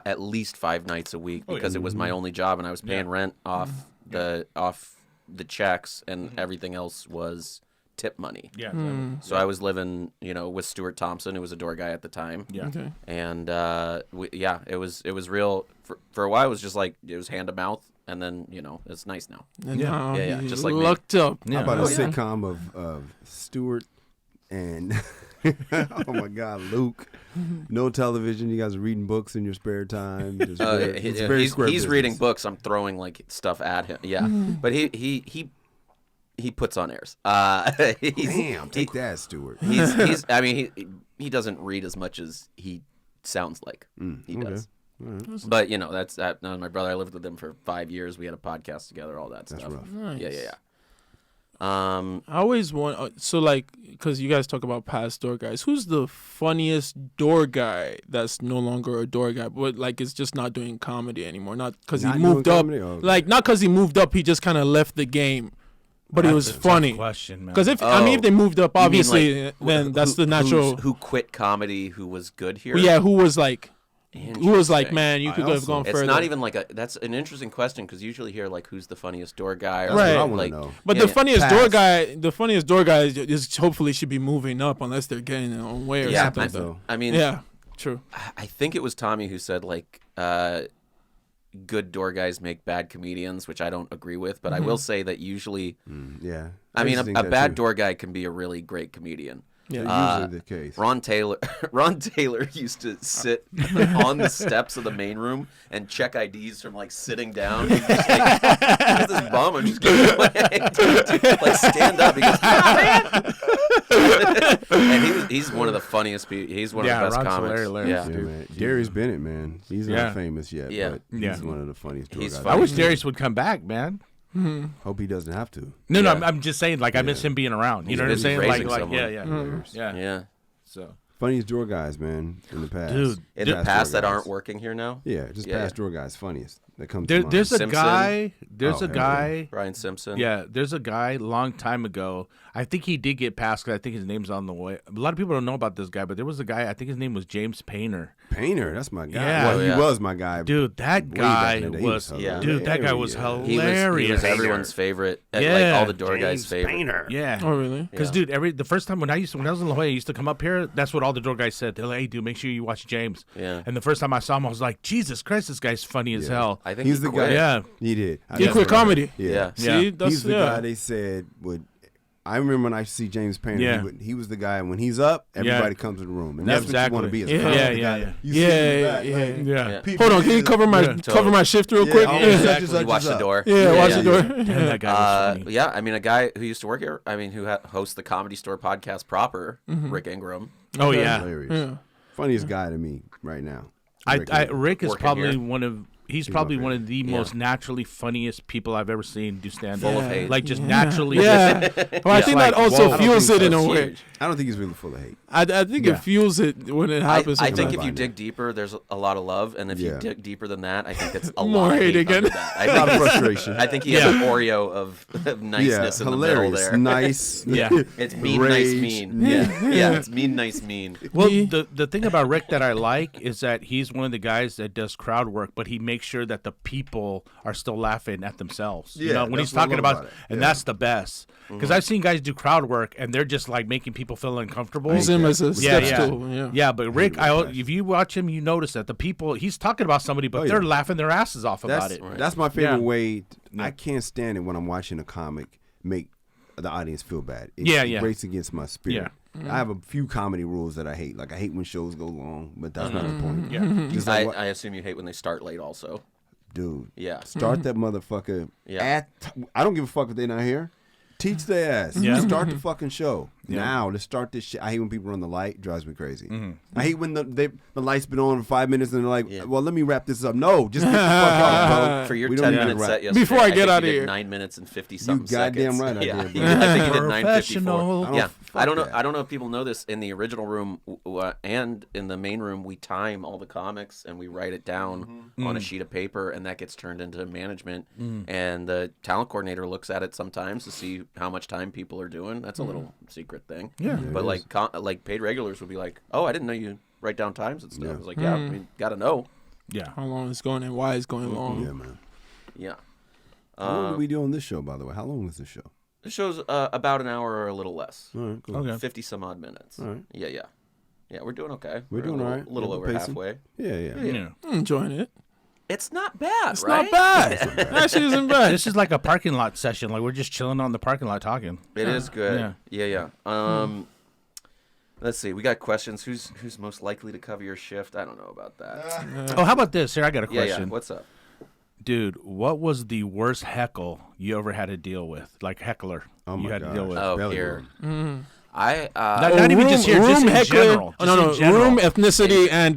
at least 5 nights a week because it was my only job, and I was paying rent off the checks, and everything else was tip money. Yeah. So I was living, with Stuart Thompson, who was a door guy at the time. Yeah. Okay. And it was real. For a while, it was just like it was hand to mouth, and then it's nice now. And Yeah. now Yeah, he just like me. looked up. Yeah. How about a Oh, yeah. sitcom of Stuart and oh my God, Luke? No television. You guys are reading books in your spare time. Just it's very square He's reading business. books. I'm throwing like stuff at him. Yeah, but he puts on airs. Damn, take that, Stuart. He's. I mean, he doesn't read as much as he sounds like he okay. does. But that's that. My brother. I lived with him for 5 years. We had a podcast together. All that stuff. rough. Nice. Yeah. I always want so like because you guys talk about past door guys. Who's the funniest door guy that's no longer a door guy, but like is just not doing comedy anymore? Not because he Not moved doing up, comedy? Oh, okay. like not because he moved up. He just kind of left the game, but it was That's a tough funny. question, man. Because if they moved up, You mean, obviously, like, then that's the who's- natural. Who quit comedy? Who was good here? Yeah, who was like, Interesting. man, you could have gone It's further. not even like that's an interesting question because usually hear like who's the funniest door guy. Or That's what I like, want to know. But Yeah, the yeah. funniest door Pass. guy is hopefully should be moving up unless they're getting their own way or Yeah, something. so. I mean, Yeah, true. I think it was Tommy who said like good door guys make bad comedians, which I don't agree with, but I will say that usually, Yeah. I mean, used to think a that bad too. door guy can be a really great comedian. Yeah. Usually the case. Ron Taylor used to sit on the steps of the main room and check IDs from like sitting down. And just, like, here's this bum. I'm just giving like stand up. He goes, and he's one of the funniest people. He's one of the best Ron's comics. hilarious, Yeah. Yeah, man. Darius Bennett, man. He's Yeah. not famous yet, Yeah. but Yeah. he's one of the funniest door He's guys. funny. I wish Darius would come back, man. Hope he doesn't have to. No, Yeah. I'm just saying, like, I miss him being around. You He's know what I'm busy saying? raising Like, someone. yeah. Yeah. So, Funniest door guys, man, in the past. Dude, In the Past past door that guys. aren't working here now. Yeah, just Yeah. past door guys, funniest that comes to mind. there's a Simpson. guy. There's Oh, a hell guy. Brian Simpson. Yeah, there's a guy long time ago. I think he did get passed because I think his name's on the way. A lot of people don't know about this guy, but there was a guy. I think his name was James Painter. Painter, that's my guy. Yeah. Well, Oh, yeah. he was my guy. Dude, that way guy back in the day, he was. Yeah. Dude, that guy was hilarious. He hilarious. was everyone's favorite. Like Yeah. all the door guys' favorite. Yeah. Oh, really? Because Yeah. dude, the first time when I was in La Jolla, I used to come up here. That's what all the door guys said. They're like, "Hey, dude, make sure you watch James." Yeah. And the first time I saw him, I was like, "Jesus Christ, this guy's funny as hell." I think He's he the quit. guy. Yeah. He did. He quit comedy. Yeah. Yeah. See, that's He's the guy they said would. I remember when I see James Painter, Yeah. he was the guy. When he's up, everybody comes to the room, and Yeah, that's what you want to be as a Yeah. comic. Yeah, The yeah, guy yeah. that you see in the Yeah, back, yeah, like, Yeah. Yeah. people Hold on, can you just- cover my totally. shift real Yeah, quick? oh, Yeah. such and such Watch is the up. door. Yeah, watch yeah. the door. Damn, that guy was funny. Yeah, I mean, a guy who used to work here. I mean, who hosts the Comedy Store podcast proper, Rick Ingram. Oh yeah. Hilarious. Yeah. Funniest guy to me right now. Rick is Working probably here. one of. He's my probably favorite. one of the most naturally funniest people I've ever seen do stand up. Full of hate. Like just naturally. Yeah. Well, I think like, that also whoa. fuels I it don't in a think way. Huge. I don't think he's really full of hate. I think Yeah. it fuels it when it I happens. think sometimes. if you Fine. dig deeper, there's a lot of love, and if you Yeah. dig deeper than that, I think it's a More lot of hate hate again. under that. A lot of frustration. I think he has an Oreo of niceness yeah, in the middle hilarious, there. nice. Yeah. It's mean, Rage. nice, mean. Yeah, it's mean, nice, mean. Well, He- the thing about Rick that I like is that he's one of the guys that does crowd work, but he makes make sure that the people are still laughing at themselves. Yeah, You know, when that's he's what I talking love about, about it. and Yeah. that's the best. Because I've seen guys do crowd work, and they're just like making people feel uncomfortable. Use him as a Yeah, step yeah. stool. Yeah. Yeah, but Rick, if you watch him, you notice that the people he's talking about somebody, but they're laughing their asses off about it. That's my favorite Yeah. way. I can't stand it when I'm watching a comic make the audience feel bad. It Yeah. breaks against my spirit. I have a few comedy rules that I hate. Like I hate when shows go long, but that's not the point. Yeah. Just like I assume you hate when they start late also. dude. Yeah. Start that motherfucker. Yeah. I don't give a fuck if they're not here. Teach their ass. Yeah. Start the fucking show. Now, let's start this shit. I hate when people run the light. Drives me crazy. I hate when the light's been on for 5 minutes and they're like, well, let me wrap this up. No, just get the fuck off, bro. For your We don't 10-minute need to set wrap. yesterday, Before I get think outta you did here. 9 minutes and 50-something You goddamn seconds. right I yeah. did, bro. I think you did Professional. 9:54. Yeah, fuck that. I don't know if people know this. In the original room and in the main room, we time all the comics and we write it down on a sheet of paper, and that gets turned into management. And the talent coordinator looks at it sometimes to see how much time people are doing. That's a little secret thing. Yeah. But like paid regulars would be like, oh, I didn't know you write down times and stuff. I was like, yeah, I mean, gotta know. Yeah. How long it's going and why it's going long. Yeah, man. Yeah. How long did we do on this show, by the way? How long was this show? The show's about an hour or a little less. All right, cool. Okay. 50 some odd minutes. All right. Yeah. Yeah, we're doing okay. We're doing a all little, right. little We're over pacing. halfway. Yeah. Yeah. I'm enjoying it. It's not bad, It's right? not bad. Actually, isn't bad. This is like a parking lot session. Like we're just chilling on the parking lot talking. It is good. Yeah. Yeah. Let's see. We got questions. Who's most likely to cover your shift? I don't know about that. Oh, how about this? Here, I got a Yeah. question. What's up? Dude, what was the worst heckle you ever had to deal with? Like heckler Oh you my had to deal gosh. with? Oh, Belly here. room. I Not even just here, just in heckler. general. Oh, Just in general. room, ethnicity, and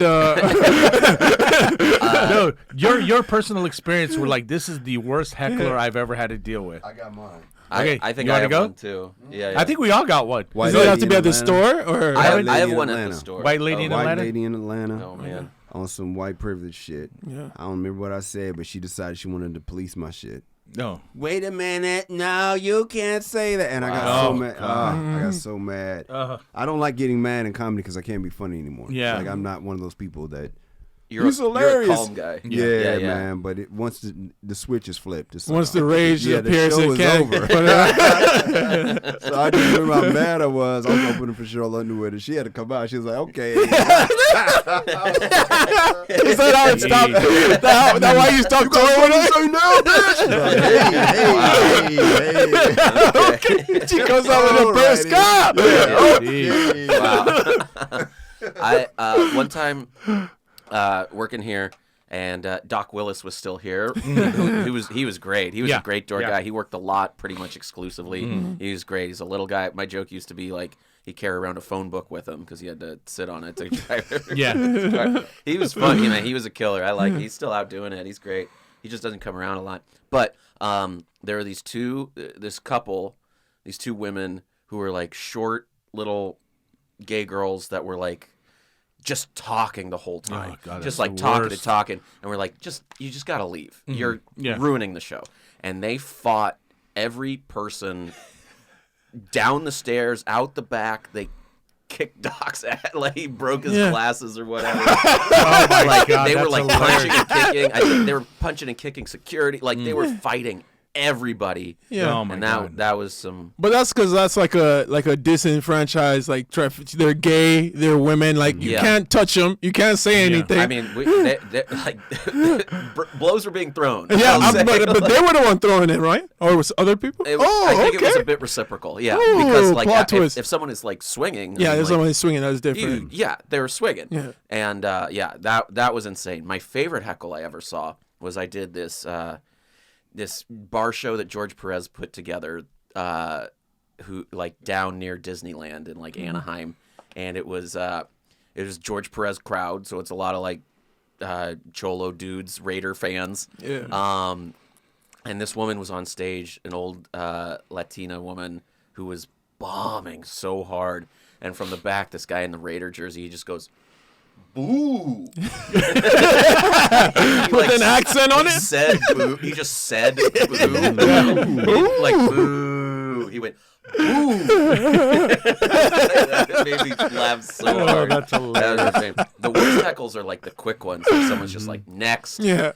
No, your personal experience were like, this is the worst heckler I've ever had to deal with. I got mine. Okay, I think you I wanna have go? one too. Yeah. I think we all got one. White does it have lady to be in at the Atlanta. store or? I White lady have in one at Atlanta. the store. White lady in White Atlanta? lady in Atlanta. Oh man. On some white privilege shit. Yeah. I don't remember what I said, but she decided she wanted to police my shit. No. Wait a minute. No, you can't say that. And I got Wow. so mad. I got so mad. I don't like getting mad in comedy because I can't be funny anymore. Yeah. Like, I'm not one of those people that. You're He's a hilarious. calm guy. Yeah, man. But once the switch is flipped, it's Once like, the rage the appears, show it is can't. over. But, So I just remember how mad I was. I was opening for Cheryl Underwood, and she had to come out. She was like, "Okay." is that how it stopped? That why you stopped going with her? Hey. She comes out with a burst cop. Wow. One time working here, and Doc Willis was still here. He was great. He was a great door guy. He worked a lot, pretty much exclusively. He was great. He's a little guy. My joke used to be like he carried around a phone book with him because he had to sit on it to drive. Yeah. He was funny, man. He was a killer. I like. He's still out doing it. He's great. He just doesn't come around a lot. But there are these two women who were like short little gay girls that were like just talking the whole time. Oh, God, just that's like the talking worst. and talking. And we're like, you just got to leave. You're Yeah. ruining the show. And they fought every person down the stairs, out the back. They kicked Doc's ass. Like he broke his glasses or whatever. Oh my Like God, they were that's like hilarious. punching and kicking. I think they were punching and kicking security. Like they were fighting everybody. Yeah. Oh my And God. that was some. But that's because that's like a disenfranchised like they're gay, they're women. Like you Yeah. can't touch them, you can't say anything. I mean, they like blows were being thrown. yeah, I'll say. but they were the one throwing it, right? Or was other people? I Oh, think okay. it was a bit reciprocal. Yeah, Ooh, because like plot twist. if someone is like swinging, Yeah, I mean, there's like, someone swinging. That's different. they were swinging. Yeah. And that was insane. My favorite heckle I ever saw was I did this this bar show that George Perez put together, who like down near Disneyland in like Anaheim, and it was George Perez crowd, so it's a lot of like Cholo dudes, Raider fans. Yeah. And this woman was on stage, an old Latina woman who was bombing so hard. And from the back, this guy in the Raider jersey, he just goes, boo. With an accent on it? Said boo. He just said boo. Like boo. He went, boo. That made me laugh so hard. That's hilarious. That was insane. The worst heckles are like the quick ones. Where someone's just like, next. Yeah.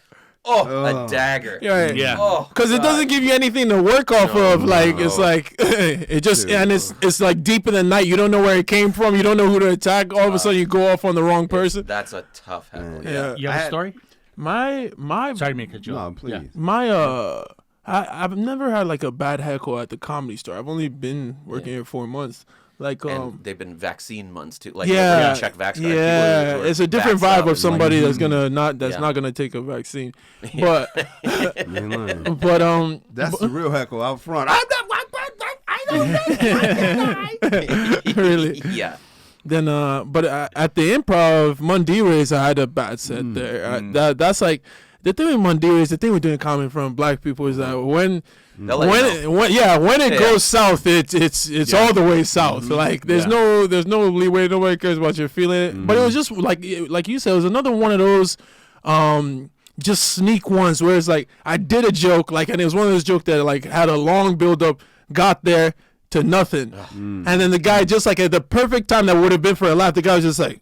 a dagger. Yeah. Oh, because it doesn't give you anything to work off of. Like it's like it just and it's like deep in the night. You don't know where it came from. You don't know who to attack. All of a sudden, you go off on the wrong person. That's a tough heckle. Yeah. You have a story? My Sorry to make a joke. No, please. Yeah. my I've never had like a bad heckle at the Comedy Store. I've only been working here 4 months. Like and they've been vaccine months too. Like yeah, we're gonna check vaccine. yeah, it's a different vaxxed vibe up of somebody that's gonna not Yeah. not gonna take a vaccine. But Man, but that's the real heckle out front. really. Yeah. Then but at the Improv Mundiris, I had a bad set there. That's like the thing with Mundiris. The thing with doing comedy from black people is that when it goes south, it's all the way south. Like there's no leeway. Nobody cares about your feeling it. But it was just like you said, it was another one of those just sneak ones where it's like I did a joke and it was one of those jokes that like had a long build up, got there to nothing, and then the guy just like at the perfect time that would have been for a laugh, the guy was just like.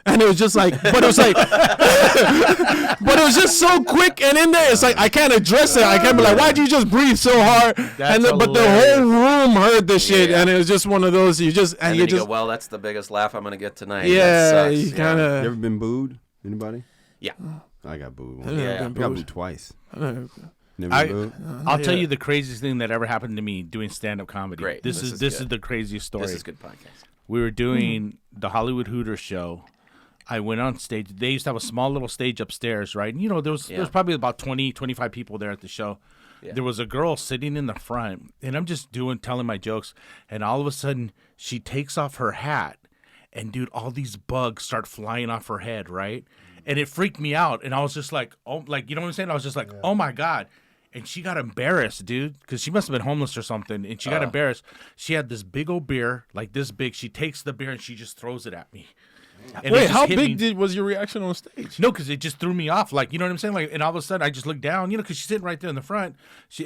And it was just like, but it was like, but it was just so quick and in there. It's like I can't address it. I can't be like, why'd you just breathe so hard? But the whole room heard the shit, and it was just one of those. You go, well, that's the biggest laugh I'm gonna get tonight. Yeah, you kind of. You ever been booed? Anybody? Yeah. I got booed once. Yeah. I got booed twice. Never been booed? I'll tell you the craziest thing that ever happened to me doing stand-up comedy. Great. This is the craziest story. This is good podcast. We were doing the Hollywood Hooters show. I went on stage. They used to have a small little stage upstairs, right? And, there was probably about 20, 25 people there at the show. Yeah. There was a girl sitting in the front, and I'm just telling my jokes, and all of a sudden she takes off her hat, and dude, all these bugs start flying off her head, right? And it freaked me out, and I was just like, oh, like, you know what I'm saying? I was just like, oh my God. And she got embarrassed, dude, because she must have been homeless or something, and she got embarrassed. She had this big old beer, like this big. She takes the beer and she just throws it at me. And wait, how big was your reaction on stage? No, because it just threw me off. Like, you know what I'm saying? Like, and all of a sudden, I just looked down, because she's sitting right there in the front.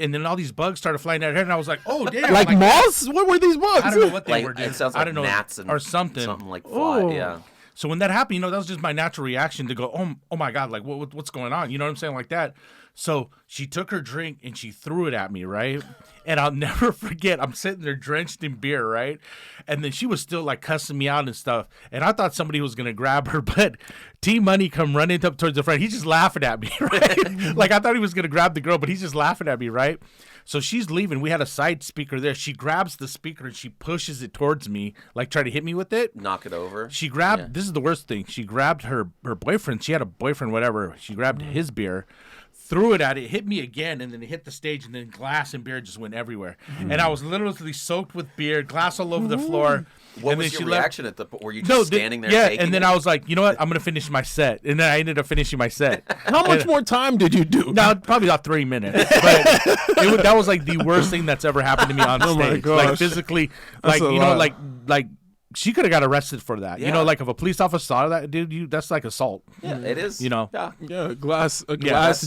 And then all these bugs started flying at her head, and I was like, oh, damn. Like moths? What were these bugs? I don't know what they were. It sounds like gnats or something. Something like fly, yeah. So when that happened, that was just my natural reaction to go, oh my God, like, what's going on? You know what I'm saying? Like that. So she took her drink and she threw it at me, right? And I'll never forget, I'm sitting there drenched in beer, right? And then she was still like cussing me out and stuff. And I thought somebody was going to grab her, but T-Money come running up towards the front. He's just laughing at me, right? Like I thought he was going to grab the girl, but he's just laughing at me, right? So she's leaving. We had a side speaker there. She grabs the speaker and she pushes it towards me, like try to hit me with it. Knock it over. She grabbed, this is the worst thing. She grabbed her boyfriend. She had a boyfriend, whatever. She grabbed his beer, threw it at it, hit me again, and then it hit the stage, and then glass and beer just went everywhere. And I was literally soaked with beer, glass all over the floor. What was your reaction at the point? Were you just standing there taking and then I was like, you know what? I'm going to finish my set. And then I ended up finishing my set. How much more time did you do? No, probably about 3 minutes. But that was like the worst thing that's ever happened to me on stage. My gosh. Like physically, like, like she could have got arrested for that. Yeah. Like if a police officer saw that, dude, that's like assault. Yeah, it is. Yeah. Yeah, a glass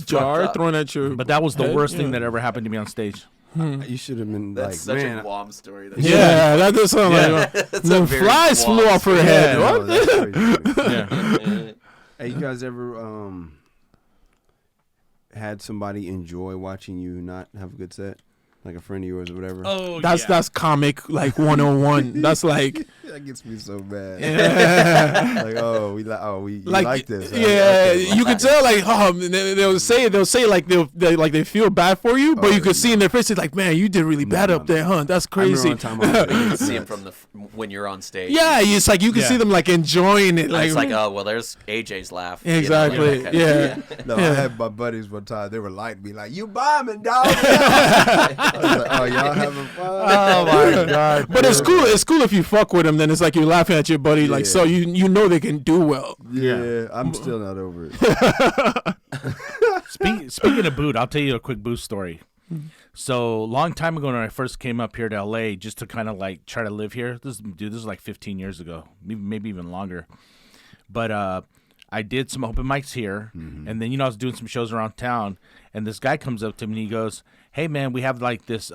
jar thrown at you. But that was the worst thing that ever happened to me on stage. You should have been That's such man. a Guam story. That does sound like the flies flew off her head. No, What? that's crazy. Yeah. Hey, you guys ever had somebody enjoy watching you not have a good set? Like a friend of yours or whatever? Oh, That's comic like 101. That's like that gets me so bad. yeah. Like, we like this. Huh? Yeah, Okay. you can tell like they'll say like they feel bad for you, but you can see in their faces like, man, you did really bad up there, huh? That's crazy. I remember one time I You was can see him from when you're on stage. Yeah, it's like you can see them like enjoying it. Like It's like, oh, well, there's AJ's laugh. exactly. That kind of- No, I had my buddies one time. They were lighting me like, "You bombing, dog?" I was like, "Oh, y'all having fun?" Oh my God! But it's cool. It's cool if you fuck with them. Then it's like you're laughing at your buddy. Like so, you know they can do well. Yeah, I'm still not over it. Speaking of boot, I'll tell you a quick boot story. So long time ago when I first came up here to LA just to kind of like try to live here. This is like 15 years ago, maybe even longer. But I did some open mics here, and then I was doing some shows around town, and this guy comes up to me and he goes, "Hey man, we have like this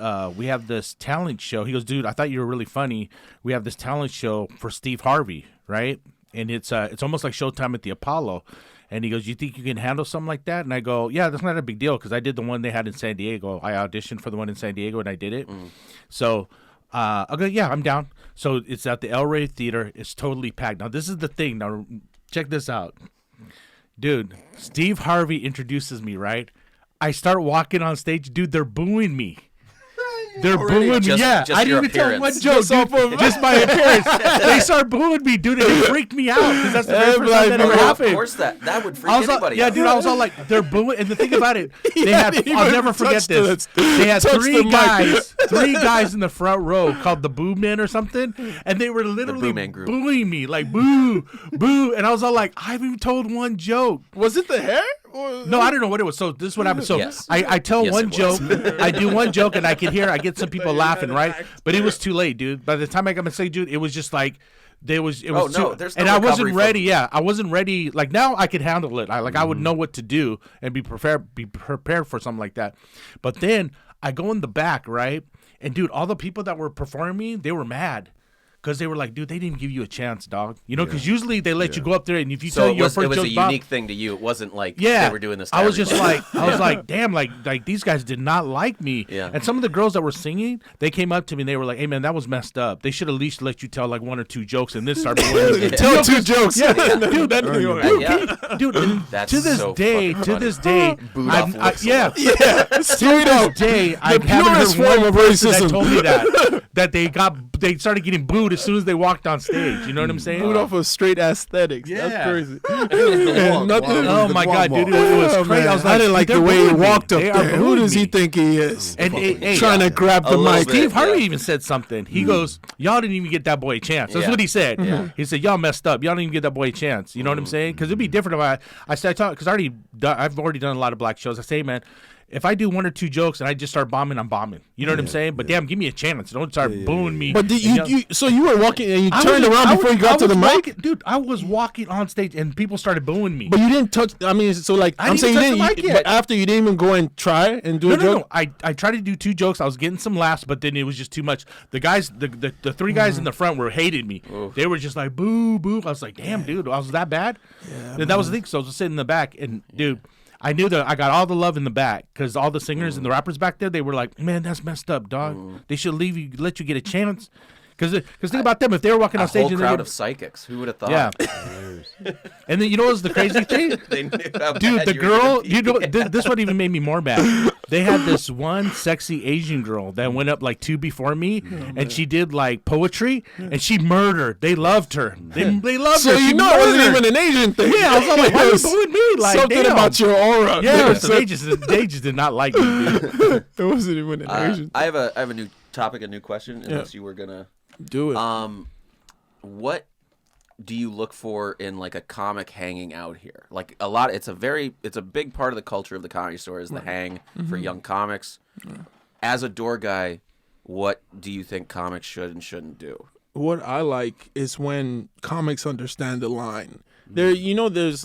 talent show." He goes, "Dude, I thought you were really funny. We have this talent show for Steve Harvey, right? And it's almost like Showtime at the Apollo." And he goes, "You think you can handle something like that?" And I go, "Yeah, that's not a big deal because I did the one they had in San Diego. I auditioned for the one in San Diego and I did it. So I go, yeah, I'm down." So it's at the El Rey Theater. It's totally packed. Now this is the thing. Now check this out, dude. Steve Harvey introduces me, right? I start walking on stage, dude. They're booing me. They're booing me. Yeah, I didn't even tell one joke, dude. Just my appearance. They start booing me, dude, and it freaked me out because that's the very first time that ever happened. Of course, that would freak anybody out. out. Dude, I was all like, they're booing. And the thing about it, they had, I'll never forget this. They had three guys in the front row called the Boo Men or something, and they were literally booing me, like, boo, boo. And I was all like, I haven't even told one joke. Was it the hair? No, I don't know what it was. So this is what happened. So yes. I tell one joke. I do one joke, and I get some people laughing, right? But it was too late, dude. By the time I got my stage, dude, it was just like there's no and I wasn't ready. Yeah, I wasn't ready. Like now, I could handle it. I would know what to do and be prepared for something like that. But then I go in the back, right? And dude, all the people that were performing me, they were mad. Because they were like, dude, they didn't give you a chance, dog. You know, because usually they let you go up there, and if you tell your first joke, it was a unique thing to you. It wasn't like they were doing this to everybody. I was like, damn, like these guys did not like me. Yeah. And some of the girls that were singing, they came up to me and they were like, hey, man, that was messed up. They should at least let you tell like one or two jokes and then start doing Tell 2 jokes. Yeah, dude, dude, That's to this so day, fucking to this funny. day, Yeah, to this day, I haven't heard one person that told me that they started getting booed as soon as they walked on stage. You know what I'm saying? Booed off of straight aesthetics. Yeah. That's crazy. Oh my god, dude, it was crazy. I was like, I didn't like the way he walked up there. Who does he me. think he is? And Trying to grab the mic. Steve Harvey even said something. He goes, "Y'all didn't even get that boy a chance." That's what he said. Yeah. He said, "Y'all messed up. Y'all didn't even get that boy a chance." You know what I'm saying? Because it'd be different if I said, because I've already done a lot of black shows. I say, hey, man, if I do one or two jokes and I just start bombing, I'm bombing. You know what I'm saying? But damn, give me a chance. Don't start booing me. But so you were walking and you turned around before you got to the mic? Dude, I was walking on stage and people started booing me. But you didn't touch, I mean, so like, I'm saying you didn't, but after you didn't even go and try and do a joke? No. I tried to do 2 jokes. I was getting some laughs, but then it was just too much. The guys, the 3 guys in the front hated me. Oof. They were just like, boo, boo. I was like, damn, dude, I was that bad? Yeah. And that was the thing. So I was sitting in the back and, dude, I knew that I got all the love in the back because all the singers and the rappers back there, they were like, man, that's messed up, dog. They should let you get a chance. Because think about them. If they were walking on stage. A whole crowd of psychics. Who would have thought? Yeah. And then you know what's the crazy thing? They knew how dude, bad the you were girl, gonna be. this one even made me more mad. They had this one sexy Asian girl that went up like 2 before me, and she did like poetry, and she murdered. They loved her. They loved her. So you know it wasn't even an Asian thing. Yeah, I was like, why are you booing me? Like, something about your aura. Yeah, so they just did not like me. Dude. It wasn't even an Asian thing. I have a new topic, a new question. Unless you were gonna do it. What do you look for in like a comic hanging out here? Like a lot, it's a big part of the culture of the Comedy Store is the hang for young comics. As a door guy, what do you think comics should and shouldn't do? What I like is when comics understand the line. There's there's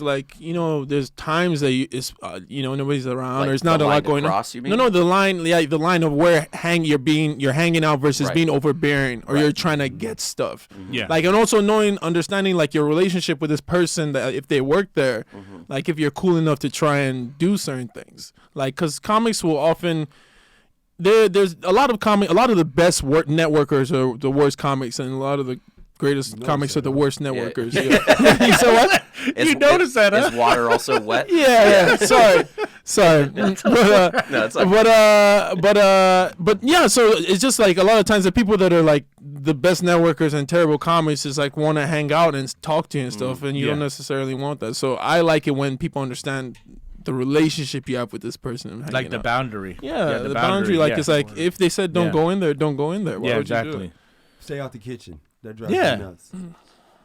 times that nobody's around, like or it's not a lot going on. You mean? No, the line of where you're hanging out versus being overbearing, or you're trying to get stuff. Yeah. Like, and also understanding like your relationship with this person, that if they work there, like if you're cool enough to try and do certain things, like, because comics will often. There's a lot of the best networkers are the worst comics, and a lot of the greatest comics are the worst networkers. Yeah. So what? You noticed that, huh? Is water also wet? Yeah. Sorry. But yeah. So it's just like a lot of times the people that are like the best networkers and terrible comics is like want to hang out and talk to you and stuff, and you don't necessarily want that. So I like it when people understand the relationship you have with this person, like the boundary. Yeah, the boundary. Like it's like if they said don't go in there, don't go in there. Why would you do it? Stay out the kitchen. That drives me nuts.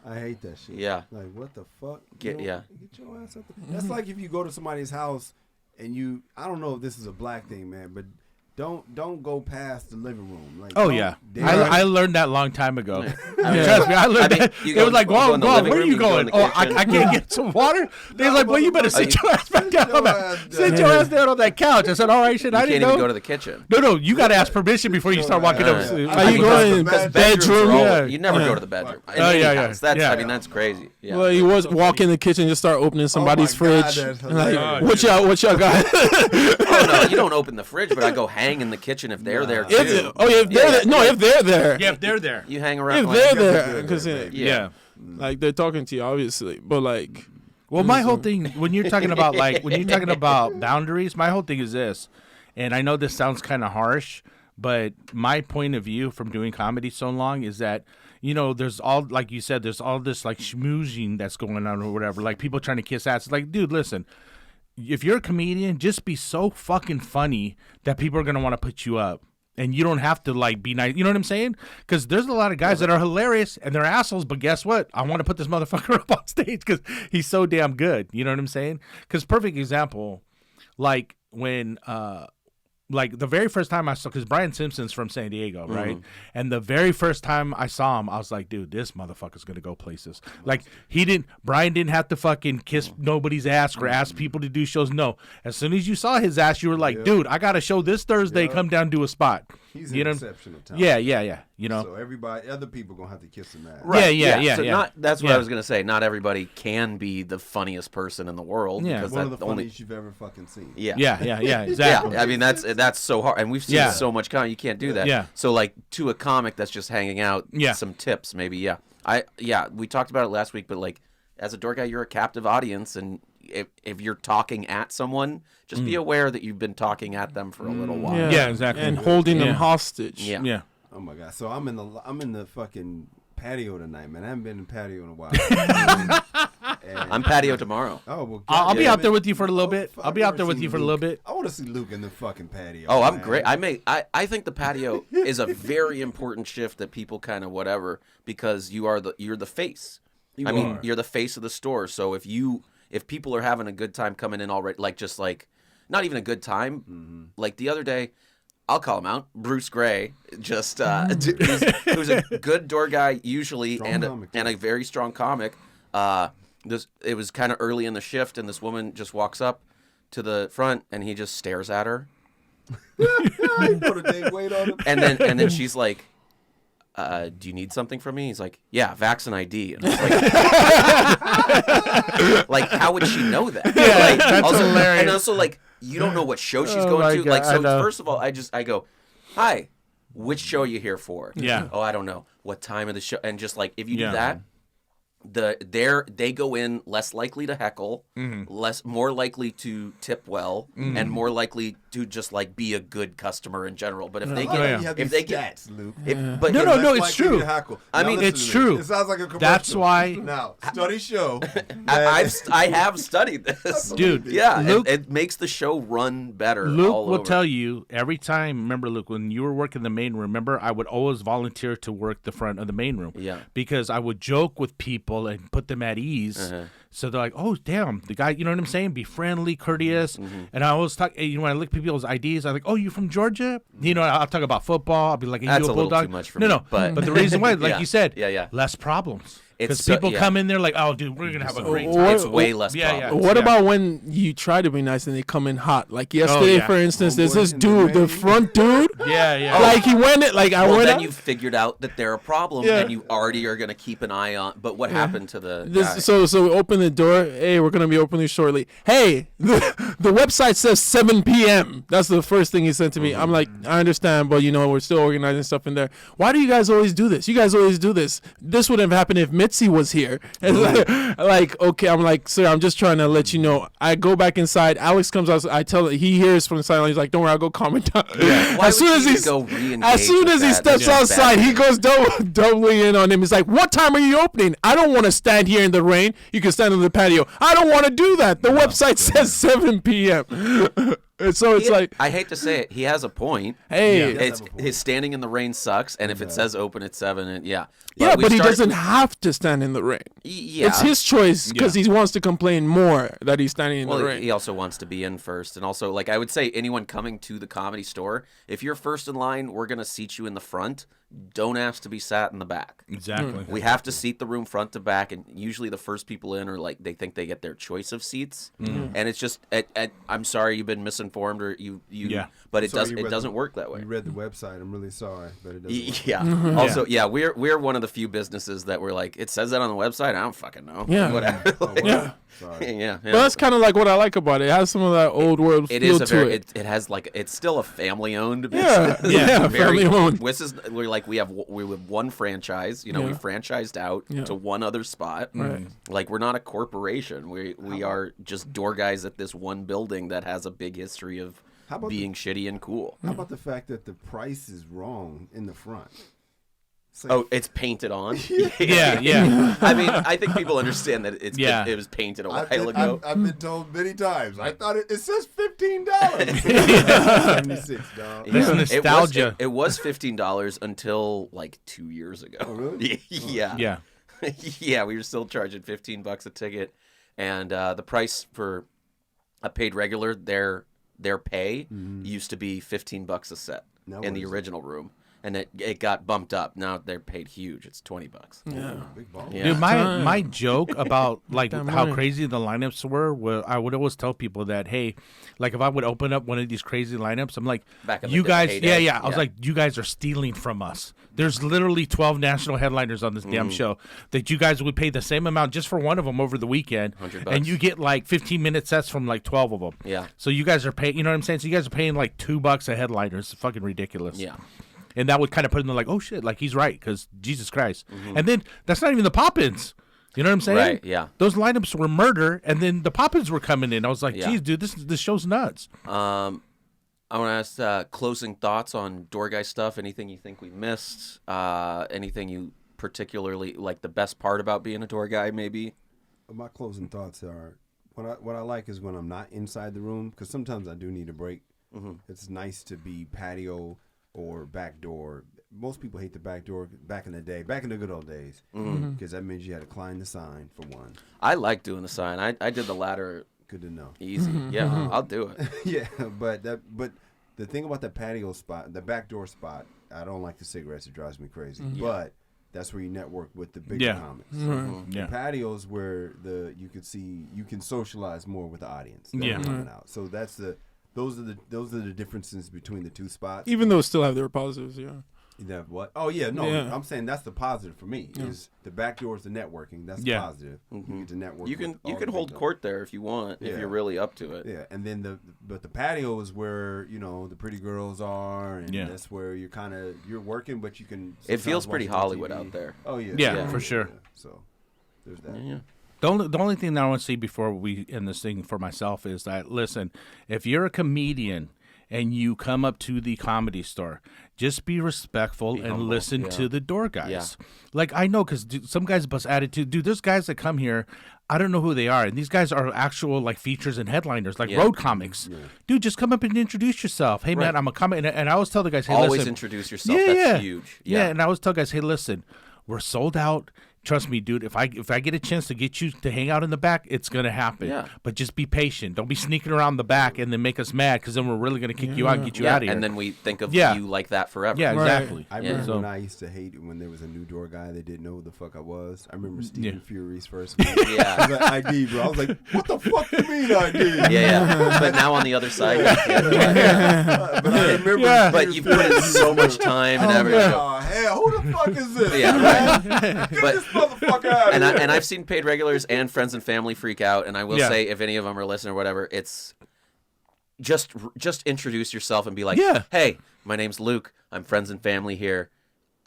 I hate that shit. Yeah. Like, what the fuck? Get your ass out there. That's like if you go to somebody's house and I don't know if this is a black thing, man, but don't go past the living room. Like, Oh yeah, I learned that a long time ago. Trust me, I learned that. It was like, Guam, where are you going? I can't get some water. They was like, well, you better sit your ass back down on that. Sit your ass down on that couch. I said, all right, shit. I didn't know. You can't even go to the kitchen. No, you got to ask permission before you start walking up. Are you going in the bedroom? You never go to the bedroom. Yeah. I mean, that's crazy. Yeah. Well, he was walking in the kitchen, just start opening somebody's fridge. Like, what y'all got? Oh no, you don't open the fridge, but I go hang in the kitchen if they're there too. If they're there. No, if they're there. Yeah, if they're there. You hang around. If they're there, because like they're talking to you, obviously. But like, well, my whole thing when you're talking about boundaries, my whole thing is this, and I know this sounds kind of harsh, but my point of view from doing comedy so long is that, you know, there's all, like you said, there's all this like schmoozing that's going on or whatever, like people trying to kiss ass. It's like, dude, listen, if you're a comedian, just be so fucking funny that people are going to want to put you up. And you don't have to, like, be nice. You know what I'm saying? Because there's a lot of guys that are hilarious and they're assholes, but guess what? I want to put this motherfucker up on stage because he's so damn good. You know what I'm saying? Because perfect example, like when like the very first time I saw, because Brian Simpson's from San Diego, right? And the very first time I saw him, I was like, dude, this motherfucker's gonna go places. Like Brian didn't have to fucking kiss nobody's ass or ask people to do shows. No, as soon as you saw his ass, you were like, dude, I got a show this Thursday. Come down, do a spot. He's an exceptional talent. Yeah. You know, so other people gonna have to kiss him ass. Right. Yeah. That's what I was gonna say. Not everybody can be the funniest person in the world. Yeah, because one of the funniest you've ever fucking seen. Yeah. Exactly. I mean, that's so hard, and we've seen so much comedy. You can't do that. Yeah. So like to a comic that's just hanging out. Some tips maybe. We talked about it last week, but like as a door guy, you're a captive audience, and if you're talking at someone, just be aware that you've been talking at them for a little while. Yeah, exactly. And holding them hostage. Yeah. Oh my god! So I'm in the fucking patio tonight, man. I haven't been in patio in a while. I'm patio tomorrow. Oh well, I'll be out there with you for a little bit. I want to see Luke in the fucking patio. Oh, I'm great. I think the patio is a very important shift that people kind of whatever, because you're the face. You're the face of the store. So if people are having a good time coming in already, like just like not even a good time, like the other day. I'll call him out. Bruce Gray, just who's a good door guy usually, and a very strong comic. It was kind of early in the shift, and this woman just walks up to the front, and he just stares at her. Put a dang weight on him. And then she's like, "Do you need something from me?" He's like, "Yeah, Vax and ID." And I was like, how would she know that? Yeah, that's hilarious. And also, like, you don't know what show she's going to. God, like, so first of all, I go, "Hi, which show are you here for?" Yeah. "Oh, I don't know. What time of the show?" And just like if you do that, they go in less likely to heckle, more likely to tip well, and more likely to just like be a good customer in general. But if they get Luke. No, it's true. I mean, it's true. It sounds like a commercial. That's why. Now, study show. I have studied this, dude. Yeah, Luke, it makes the show run better. Luke will tell you every time. Remember, Luke, when you were working the main room, remember I would always volunteer to work the front of the main room. Yeah, because I would joke with people and put them at ease. So they're like, "Oh, damn, the guy," you know what I'm saying? Be friendly, courteous. And I always talk, you know, when I look at people's IDs, I'm like, "Oh, you from Georgia?" You know, I'll talk about football. I'll be like, "Are you a Bulldog?" Too much for me, but the reason why, like you said, yeah, less problems. Because people come in there like, "Oh, dude, we're gonna have a great time." It's way less problems. What about when you try to be nice and they come in hot? Like yesterday, for instance, there's this dude, the front dude. Yeah. Like he went it. Like I went. Then you figured out that they're a problem, and you already are gonna keep an eye on. But what happened to the guy? So we open the door. Hey, we're gonna be opening shortly. Hey, the website says 7 p.m. That's the first thing he said to me. I'm like, I understand, but you know we're still organizing stuff in there. Why do you guys always do this? You guys always do this. This wouldn't have happened if Mitzi was here. And like, okay, I'm like, sir, I'm just trying to let you know. I go back inside. Alex comes out. I tell him, he hears from the sideline. He's like, don't worry, I'll go calm it down. Yeah. As soon as he steps outside, he goes doubling in on him. He's like, what time are you opening? I don't want to stand here in the rain. You can stand on the patio. I don't want to do that. The website says 7 p.m. And so it's like, I hate to say it, he has a point. hey, His standing in the rain sucks, and if it says open at 7, and but he doesn't have to stand in the rain. Yeah, It's his choice because he wants to complain more that he's standing in the rain. He also wants to be in first, and also, like, I would say anyone coming to the Comedy Store, if you're first in line, we're gonna seat you in the front. Don't ask to be sat in the back. Exactly. We have to seat the room front to back, and usually the first people in are like they think they get their choice of seats, and it's just I'm sorry you've been misinformed or you but it doesn't work that way. You read the website. I'm really sorry, but it doesn't work. Yeah. Also, we're one of the few businesses that were like, it says that on the website. I don't fucking know. Yeah. Whatever. Yeah. Sorry. Yeah. But that's kind of like what I like about it. It has some of that old world feel to it. It has like it's still a family owned Yeah, business. yeah, family owned. We're like we have one franchise. We franchised out to one other spot. Right. Like we're not a corporation. We are just door guys at this one building that has a big history of being shitty and cool. How about the fact that the price is wrong in the front? It's painted on. Yeah. I mean, I think people understand that it was painted a while ago. I've been told many times. I thought it says $15. $76, dog. This nostalgia. It was $15 until like 2 years ago. Oh, really? Yeah. Yeah, we were still charging $15 a ticket, and the price for a paid regular, their pay used to be $15 a set in the original room. And it got bumped up. Now they're paid huge. It's $20. Yeah. Big ball. Yeah. Dude, my joke about like how crazy the lineups were, I would always tell people that, hey, like if I would open up one of these crazy lineups, I'm like, Back in you the guys, heyday. I was like, you guys are stealing from us. There's literally 12 national headliners on this damn show that you guys would pay the same amount just for one of them over the weekend, $100. and you get like 15-minute sets from like 12 of them. Yeah. So you guys are paying, you know what I'm saying? So you guys are paying like $2 a headliner. It's fucking ridiculous. Yeah. And that would kind of put them like, oh shit, like he's right, because Jesus Christ. And then that's not even the pop-ins. You know what I'm saying? Right, yeah. Those lineups were murder, and then the pop-ins were coming in. I was like, geez, dude, this show's nuts. I want to ask closing thoughts on Door Guy stuff. Anything you think we missed? Anything you particularly like the best part about being a door guy, maybe? My closing thoughts are, what I like is when I'm not inside the room, because sometimes I do need a break. It's nice to be patio or back door. Most people hate the back door back in the day, back in the good old days, because that means you had to climb the sign for one. I like doing the sign. I did the ladder. Good to know. Easy. Yeah, I'll do it. Yeah, but the thing about the patio spot, the back door spot, I don't like the cigarettes. It drives me crazy. But that's where you network with the bigger comics. The patios where you can socialize more with the audience. Coming out. So those are the differences between the two spots. Even though it still have their positives, That what? Oh yeah, no. Yeah. I'm saying that's the positive for me. Is the back door is the networking. That's the positive. You get to network. You can hold court there if you want, if you're really up to it. Yeah, and then the patio is where the pretty girls are, and that's where you're working, but you can. It feels pretty Hollywood out there. Oh yeah. Yeah, for sure. Yeah. So there's that. Yeah. The only thing that I want to see before we end this thing for myself is that, listen, if you're a comedian and you come up to the Comedy Store, just be respectful and humble. Listen to the door guys. Yeah. Like, I know, because some guys bust attitude. Dude, there's guys that come here, I don't know who they are, and these guys are actual, like, features and headliners, like road comics. Yeah. Dude, just come up and introduce yourself. Hey, man, I'm a comic. And I always tell the guys, hey, always listen. introduce yourself. That's huge. Yeah, and I always tell guys, hey, listen, we're sold out. Trust me, dude, if I get a chance to get you to hang out in the back, it's going to happen. Yeah. But just be patient. Don't be sneaking around the back and then make us mad, because then we're really going to kick you out and get you out of here. And then we think of you like that forever. Yeah, exactly. I remember when I used to hate when there was a new door guy that didn't know who the fuck I was. I remember Stephen Fury's first week. I was like, ID, bro. I was like, what the fuck do you mean ID? Yeah. But now on the other side. But I remember. But you put in so much time and everything. Oh, hell, who the fuck is this? Yeah, right. Motherfucker out and I've seen paid regulars and friends and family freak out, and I will say, if any of them are listening or whatever, it's just introduce yourself and be like, hey, my name's Luke, I'm friends and family here,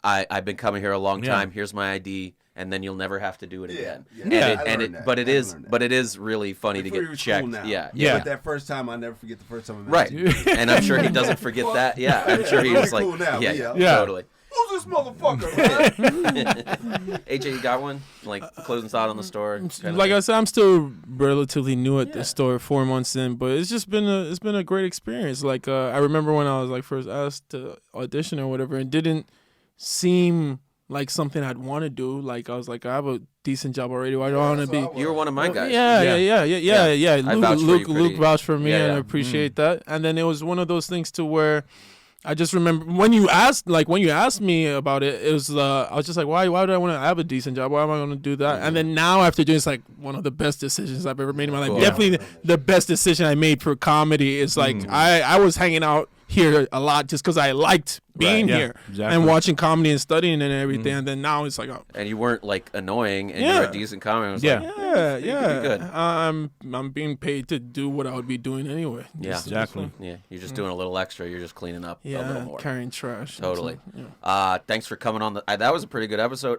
I've been coming here a long time, here's my ID, and then you'll never have to do it again. But it is really funny to get checked. Cool yeah. But that first time, I'll never forget the first time I met you. And I'm sure he doesn't forget that. Yeah, I'm sure he was like, cool now. totally. Who's this motherfucker, man. AJ, you got one? Like closing thought on the store? Like I said, I'm still relatively new at the store, 4 months in, but it's just been a great experience. Like I remember when I was like first asked to audition or whatever, it didn't seem like something I'd want to do. Like I was like, I have a decent job already. Why do I want to be? You were one of my guys. Yeah. Luke vouched for me, and I appreciate that. And then it was one of those things to where I just remember when you asked me about it, it was I was just like, why do I want to have a decent job? Why am I going to do that? And then now after doing, it's like one of the best decisions I've ever made in my life. Cool. Definitely the best decision I made for comedy is like I was hanging out here a lot just because I liked being here and watching comedy and studying and everything. And then now it's like, and you weren't like annoying, and you're a decent comic. I was like, good. I'm being paid to do what I would be doing anyway. Yeah, exactly. Yeah, you're just doing a little extra. You're just cleaning up a little more, carrying trash. Totally. Thanks for coming on. That was a pretty good episode.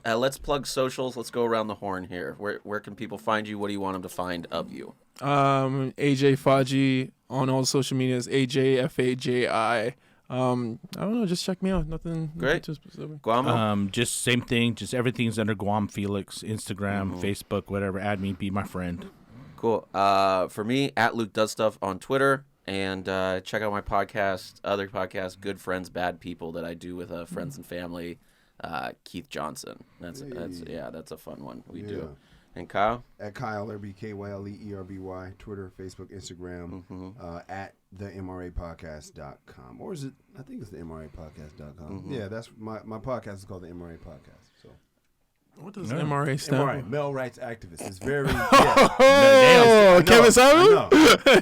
Let's plug socials. Let's go around the horn here. Where can people find you? What do you want them to find of you? AJ Faji on all social medias. AJFAJI. I don't know. Just check me out. Nothing too specific. Guam. Just same thing. Just everything's under Guam Felix. Instagram, Facebook, whatever. Add me. Be my friend. Cool. For me, at Luke Does Stuff on Twitter, and check out my podcast, other podcast, Good Friends, Bad People, that I do with friends and family. Keith Johnson. That's a fun one we do. And Kyle? At Kyle Erby, KYLEERBY, Twitter, Facebook, Instagram, at themrapodcast.com. Or is it, I think it's the mrapodcast.com. Yeah, that's my podcast is called the MRA Podcast. So, what does MRA stand for? Male Rights Activist. It's very, Kevin Samuel?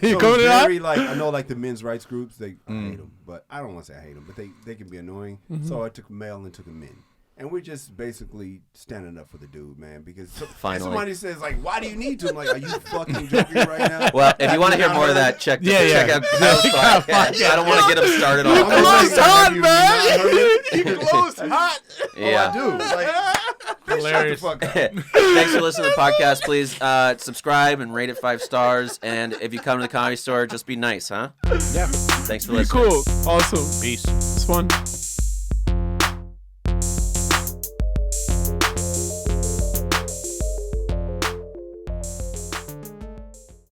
You coming to very, like, I know, like, the men's rights groups, I hate them. But I don't want to say I hate them, but they can be annoying. So I took male and took a men. And we're just basically standing up for the dude, man, because somebody says, like, why do you need to? I'm like, are you fucking joking right now? Well, if you want to hear more of that, check out Kyle's podcast. I don't want to get him started on You closed hot, man. You closed hot. Yeah. I do. Like, hilarious. Shut the fuck up. Thanks for listening to the podcast. Please subscribe and rate it 5 stars. And if you come to the Comedy Store, just be nice, huh? Yeah. Thanks for listening. Cool. Awesome. Peace. It's fun.